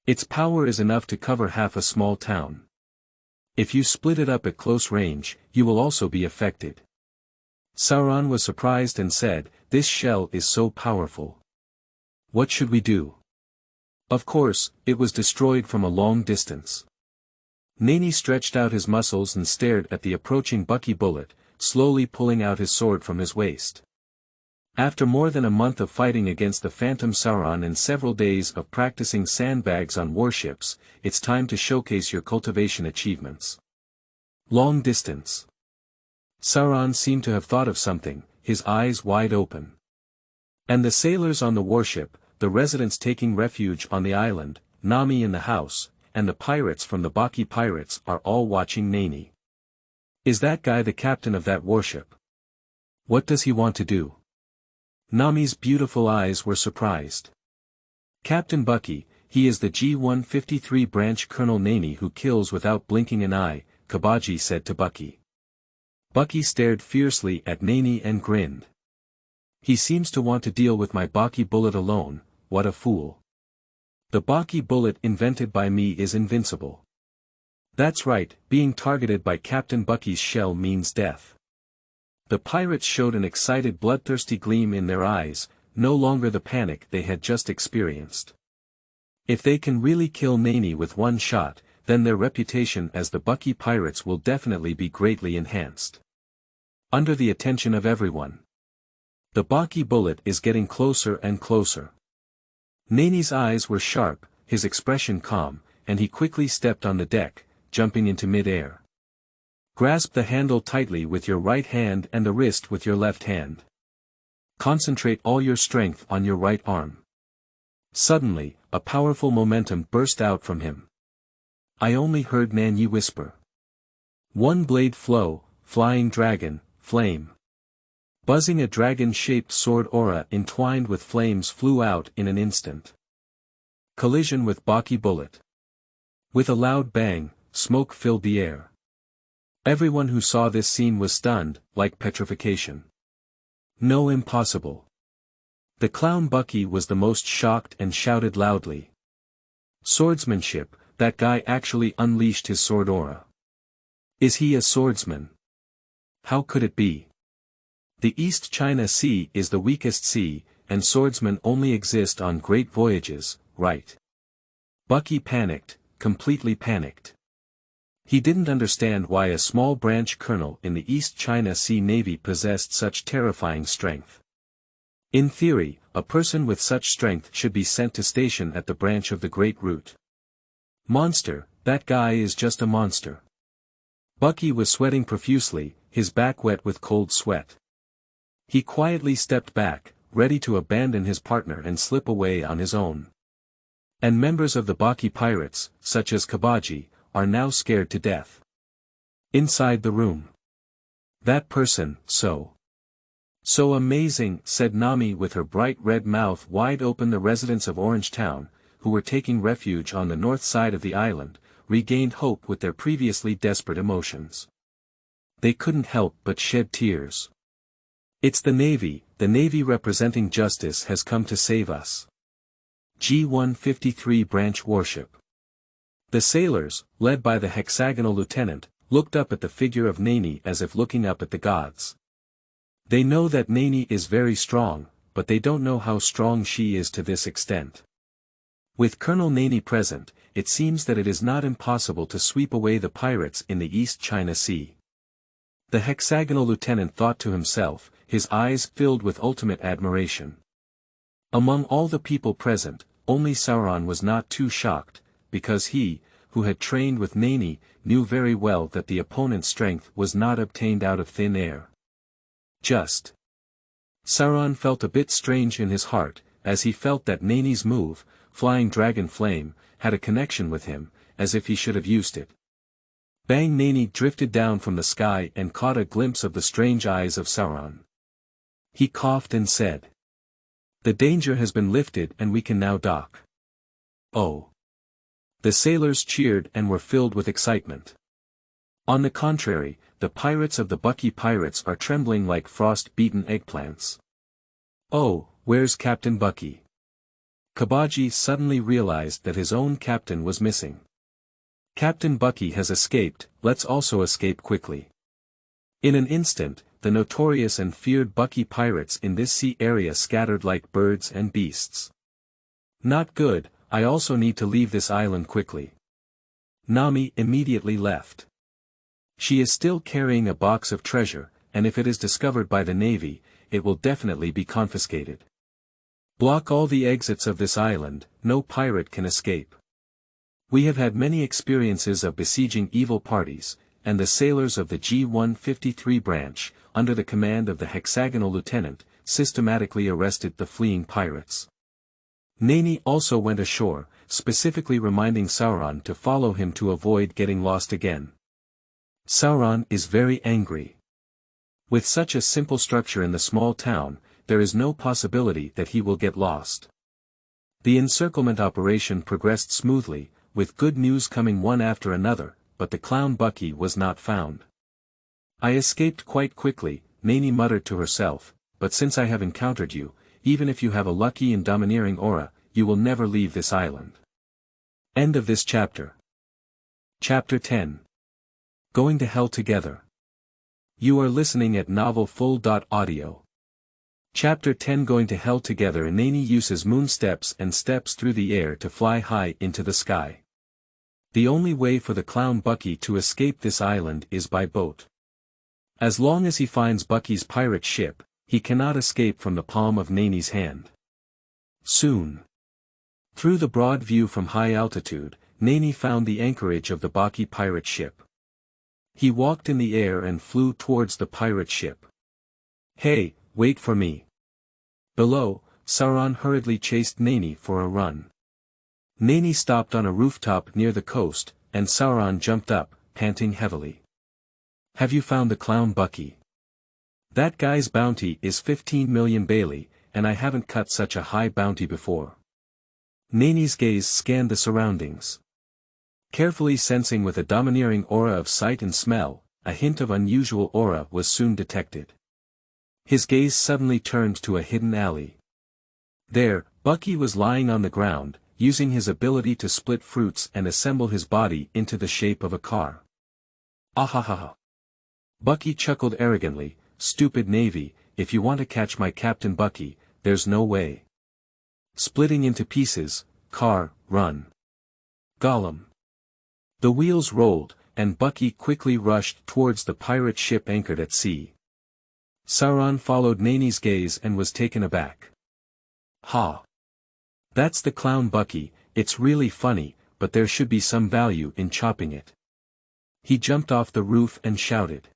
"Its power is enough to cover half a small town. If you split it up at close range, you will also be affected." Sauron was surprised and said, "This shell is so powerful. What should we do?" Of course, it was destroyed from a long distance. Nanye stretched out his muscles and stared at the approaching Bucky bullet, slowly pulling out his sword from his waist. After more than a month of fighting against the Phantom Sauron and several days of practicing sandbags on warships, it's time to showcase your cultivation achievements. Long distance. Sauron seemed to have thought of something, his eyes wide open. And the sailors on the warship, the residents taking refuge on the island, Nanye in the house, and the pirates from the Bucky pirates are all watching Nanye. Is that guy the captain of that warship? What does he want to do? Nanye's beautiful eyes were surprised. "Captain Bucky, he is the G-153 branch Colonel Nanye who kills without blinking an eye," Kabaji said to Bucky. Bucky stared fiercely at Nanye and grinned. "He seems to want to deal with my Bucky bullet alone, what a fool. The Bucky bullet invented by me is invincible." "That's right, being targeted by Captain Bucky's shell means death." The pirates showed an excited bloodthirsty gleam in their eyes, no longer the panic they had just experienced. If they can really kill Nanye with one shot, then their reputation as the Bucky pirates will definitely be greatly enhanced. Under the attention of everyone. The Bucky bullet is getting closer and closer. Nanye's eyes were sharp, his expression calm, and he quickly stepped on the deck, jumping into mid-air. Grasp the handle tightly with your right hand and the wrist with your left hand. Concentrate all your strength on your right arm. Suddenly, a powerful momentum burst out from him. I only heard Nanye whisper. "One blade flow, flying dragon, flame." Buzzing a dragon-shaped sword aura entwined with flames flew out in an instant. Collision with Bucky bullet. With a loud bang, smoke filled the air. Everyone who saw this scene was stunned, like petrification. No, impossible. The clown Bucky was the most shocked and shouted loudly. Swordsmanship, that guy actually unleashed his sword aura. Is he a swordsman? How could it be? The East China Sea is the weakest sea, and swordsmen only exist on great voyages, right? Bucky panicked, completely panicked. He didn't understand why a small branch colonel in the East China Sea Navy possessed such terrifying strength. In theory, a person with such strength should be sent to station at the branch of the Great Root. Monster, that guy is just a monster. Bucky was sweating profusely, his back wet with cold sweat. He quietly stepped back, ready to abandon his partner and slip away on his own. And members of the Bucky pirates, such as Kabaji, are now scared to death. Inside the room. That person, so amazing, said Nanye with her bright red mouth wide open. The residents of Orange Town, who were taking refuge on the north side of the island, regained hope with their previously desperate emotions. They couldn't help but shed tears. It's the Navy representing justice has come to save us. G-153 branch warship. The sailors, led by the hexagonal lieutenant, looked up at the figure of Nanye as if looking up at the gods. They know that Nanye is very strong, but they don't know how strong she is to this extent. With Colonel Nanye present, it seems that it is not impossible to sweep away the pirates in the East China Sea. The hexagonal lieutenant thought to himself, his eyes filled with ultimate admiration. Among all the people present, only Sauron was not too shocked, because he, who had trained with Nanye, knew very well that the opponent's strength was not obtained out of thin air. Just. Sauron felt a bit strange in his heart, as he felt that Nanye's move, flying dragon flame, had a connection with him, as if he should have used it. Bang! Nanye drifted down from the sky and caught a glimpse of the strange eyes of Sauron. He coughed and said, "The danger has been lifted and we can now dock." Oh! The sailors cheered and were filled with excitement. On the contrary, the pirates of the Bucky Pirates are trembling like frost-beaten eggplants. "Oh, where's Captain Bucky?" Kabaji suddenly realized that his own captain was missing. "Captain Bucky has escaped, let's also escape quickly." In an instant, the notorious and feared Bucky pirates in this sea area scattered like birds and beasts. "Not good, I also need to leave this island quickly." Nami immediately left. She is still carrying a box of treasure, and if it is discovered by the Navy, it will definitely be confiscated. Block all the exits of this island, no pirate can escape. We have had many experiences of besieging evil parties, and the sailors of the G-153 branch, under the command of the hexagonal lieutenant, systematically arrested the fleeing pirates. Nanye also went ashore, specifically reminding Sauron to follow him to avoid getting lost again. Sauron is very angry. With such a simple structure in the small town, there is no possibility that he will get lost. The encirclement operation progressed smoothly, with good news coming one after another, but the clown Bucky was not found. "I escaped quite quickly," Nanye muttered to herself, "but since I have encountered you, even if you have a lucky and domineering aura, you will never leave this island." End of this chapter. Chapter 10. Going to Hell Together. You are listening at novelfull.audio. Chapter 10. Going to Hell Together. Nanye uses moon steps and steps through the air to fly high into the sky. The only way for the clown Bucky to escape this island is by boat. As long as he finds Bucky's pirate ship, he cannot escape from the palm of Nanye's hand. Soon. Through the broad view from high altitude, Nanye found the anchorage of the Bucky pirate ship. He walked in the air and flew towards the pirate ship. "Hey, wait for me." Below, Sauron hurriedly chased Nanye for a run. Nanye stopped on a rooftop near the coast, and Sauron jumped up, panting heavily. "Have you found the clown Bucky?" "That guy's bounty is 15 million Bailey, and I haven't cut such a high bounty before." Nanye's gaze scanned the surroundings. Carefully sensing with a domineering aura of sight and smell, a hint of unusual aura was soon detected. His gaze suddenly turned to a hidden alley. There, Bucky was lying on the ground, using his ability to split fruits and assemble his body into the shape of a car. "Ahahaha." Bucky chuckled arrogantly, "Stupid Navy, if you want to catch my Captain Bucky, there's no way. Splitting into pieces, car, run." Gollum. The wheels rolled, and Bucky quickly rushed towards the pirate ship anchored at sea. Sauron followed Nanye's gaze and was taken aback. "Ha! That's the clown Bucky, it's really funny, but there should be some value in chopping it." He jumped off the roof and shouted.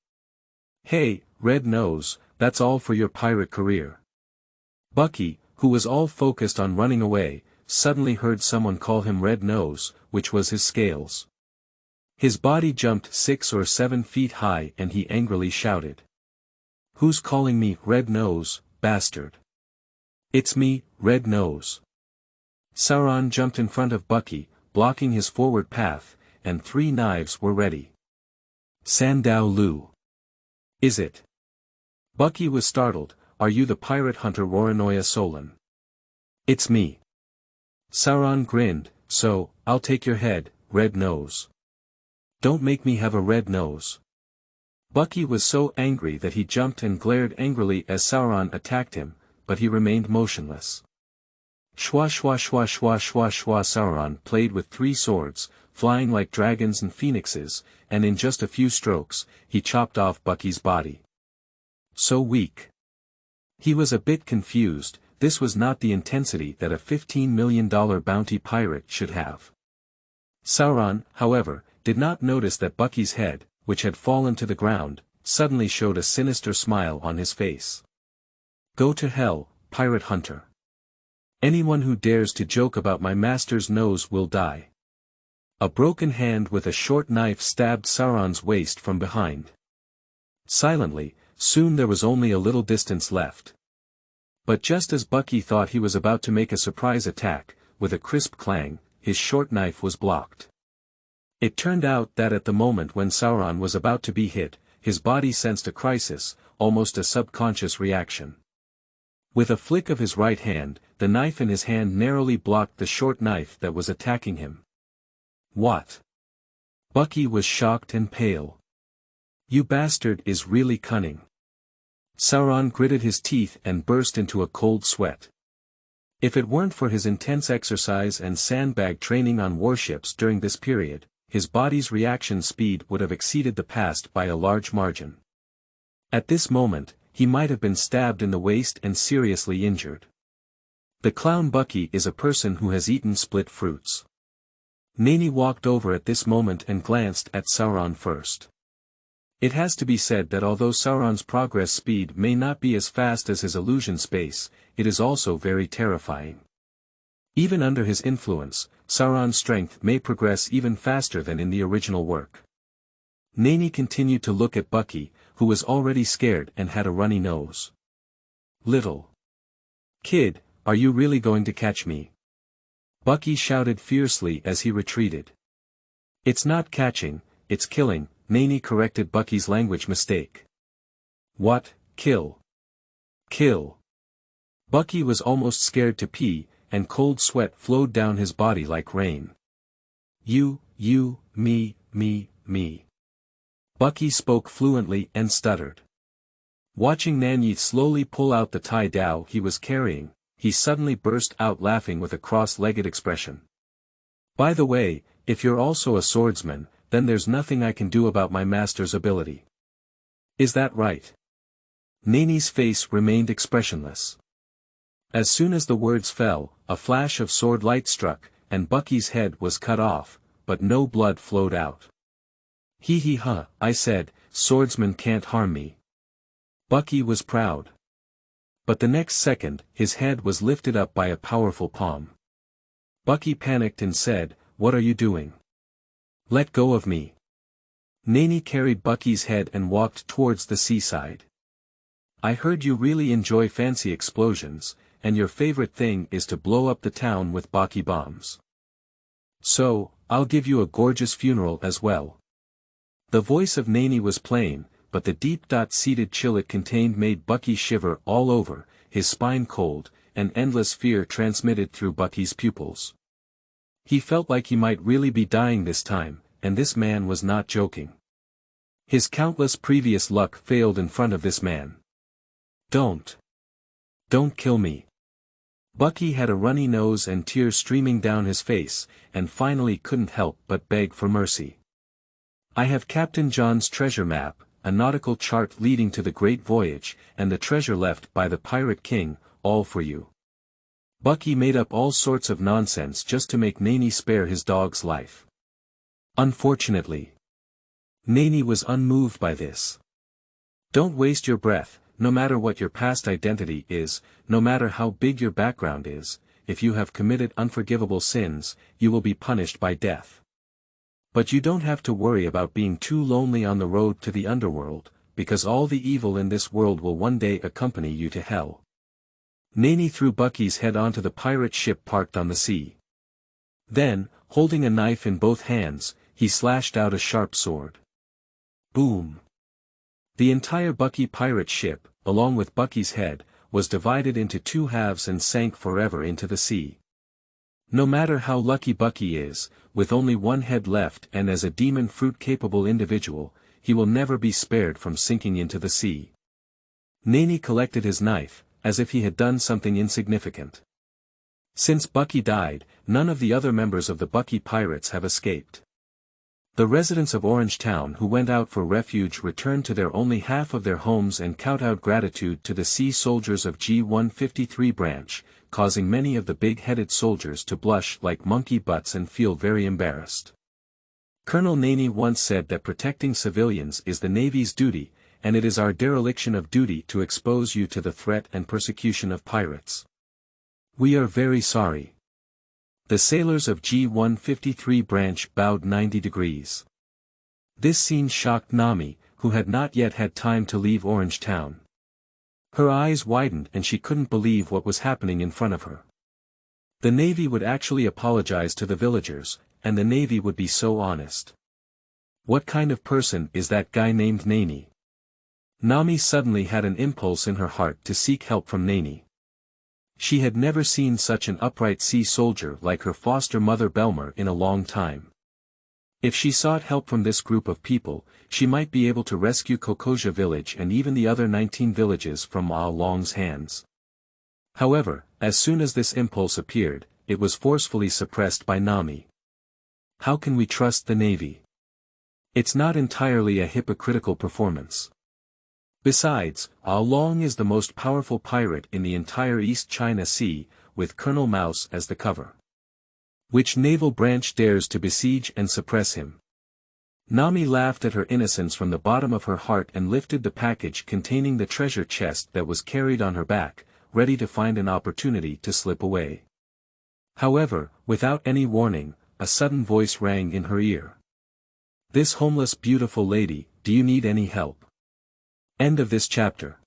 "Hey, Red Nose, that's all for your pirate career." Bucky, who was all focused on running away, suddenly heard someone call him Red Nose, which was his scales. His body jumped 6 or 7 feet high and he angrily shouted. "Who's calling me Red Nose, bastard?" "It's me, Red Nose." Sauron jumped in front of Bucky, blocking his forward path, and 3 knives were ready. "Sandao Lu. Is it?" Bucky was startled. "Are you the pirate hunter Rorono Asolon?" "It's me." Sauron grinned. "So, I'll take your head, Red Nose." "Don't make me have a red nose." Bucky was so angry that he jumped and glared angrily as Sauron attacked him, but he remained motionless. Shwa shwa shwa shwa shwa shwa. Sauron played with 3 swords, flying like dragons and phoenixes, and in just a few strokes, he chopped off Bucky's body. So weak. He was a bit confused. This was not the intensity that a $15 million bounty pirate should have. Sauron, however, did not notice that Bucky's head, which had fallen to the ground, suddenly showed a sinister smile on his face. Go to hell, pirate hunter. Anyone who dares to joke about my master's nose will die. A broken hand with a short knife stabbed Sauron's waist from behind. Silently, soon there was only a little distance left. But just as Bucky thought he was about to make a surprise attack, with a crisp clang, his short knife was blocked. It turned out that at the moment when Sauron was about to be hit, his body sensed a crisis, almost a subconscious reaction. With a flick of his right hand, the knife in his hand narrowly blocked the short knife that was attacking him. What? Bucky was shocked and pale. You bastard is really cunning. Sauron gritted his teeth and burst into a cold sweat. If it weren't for his intense exercise and sandbag training on warships during this period, his body's reaction speed would have exceeded the past by a large margin. At this moment, he might have been stabbed in the waist and seriously injured. The clown Bucky is a person who has eaten split fruits. Nanye walked over at this moment and glanced at Sauron first. It has to be said that although Sauron's progress speed may not be as fast as his illusion space, it is also very terrifying. Even under his influence, Sauron's strength may progress even faster than in the original work. Nanye continued to look at Bucky, who was already scared and had a runny nose. Little kid, are you really going to catch me? Bucky shouted fiercely as he retreated. It's not catching, it's killing, Nanye corrected Bucky's language mistake. What, kill? Kill. Bucky was almost scared to pee, and cold sweat flowed down his body like rain. You, me. Bucky spoke fluently and stuttered. Watching Nanye slowly pull out the tie dao he was carrying, he suddenly burst out laughing with a cross-legged expression. By the way, if you're also a swordsman, then there's nothing I can do about my master's ability. Is that right? Nanye's face remained expressionless. As soon as the words fell, a flash of sword light struck, and Bucky's head was cut off, but no blood flowed out. Hee ha, I said, swordsmen can't harm me. Bucky was proud. But the next second, his head was lifted up by a powerful palm. Bucky panicked and said, what are you doing? Let go of me. Nanye carried Bucky's head and walked towards the seaside. I heard you really enjoy fancy explosions, and your favorite thing is to blow up the town with Bucky bombs. So, I'll give you a gorgeous funeral as well. The voice of Nanye was plain, but the deep-seated chill it contained made Bucky shiver all over, his spine cold, and endless fear transmitted through Bucky's pupils. He felt like he might really be dying this time, and this man was not joking. His countless previous luck failed in front of this man. Don't kill me. Bucky had a runny nose and tears streaming down his face, and finally couldn't help but beg for mercy. I have Captain John's treasure map, a nautical chart leading to the Great Voyage, and the treasure left by the Pirate King, all for you. Bucky made up all sorts of nonsense just to make Nanye spare his dog's life. Unfortunately, Nanye was unmoved by this. Don't waste your breath, no matter what your past identity is, no matter how big your background is, if you have committed unforgivable sins, you will be punished by death. But you don't have to worry about being too lonely on the road to the underworld, because all the evil in this world will one day accompany you to hell. Nanye threw Bucky's head onto the pirate ship parked on the sea. Then, holding a knife in both hands, he slashed out a sharp sword. Boom! The entire Bucky pirate ship, along with Bucky's head, was divided into two halves and sank forever into the sea. No matter how lucky Bucky is, with only one head left and as a demon fruit-capable individual, he will never be spared from sinking into the sea. Nanye collected his knife, as if he had done something insignificant. Since Bucky died, none of the other members of the Bucky pirates have escaped. The residents of Orange Town who went out for refuge returned to their only half of their homes and kowtowed gratitude to the sea soldiers of G153 branch, causing many of the big-headed soldiers to blush like monkey butts and feel very embarrassed. Colonel Nanye once said that protecting civilians is the Navy's duty, and it is our dereliction of duty to expose you to the threat and persecution of pirates. We are very sorry. The sailors of G153 branch bowed 90 degrees. This scene shocked Nanye, who had not yet had time to leave Orange Town. Her eyes widened and she couldn't believe what was happening in front of her. The Navy would actually apologize to the villagers, and the Navy would be so honest. What kind of person is that guy named Nanye? Nanye suddenly had an impulse in her heart to seek help from Nanye. She had never seen such an upright sea soldier like her foster mother Belmer in a long time. If she sought help from this group of people, she might be able to rescue Kokoja village and even the other 19 villages from Asolon's hands. However, as soon as this impulse appeared, it was forcefully suppressed by Nanye. How can we trust the Navy? It's not entirely a hypocritical performance. Besides, Asolon is the most powerful pirate in the entire East China Sea, with Colonel Mouse as the cover. Which naval branch dares to besiege and suppress him? Nanye laughed at her innocence from the bottom of her heart and lifted the package containing the treasure chest that was carried on her back, ready to find an opportunity to slip away. However, without any warning, a sudden voice rang in her ear. "This homeless beautiful lady, do you need any help?" End of this chapter.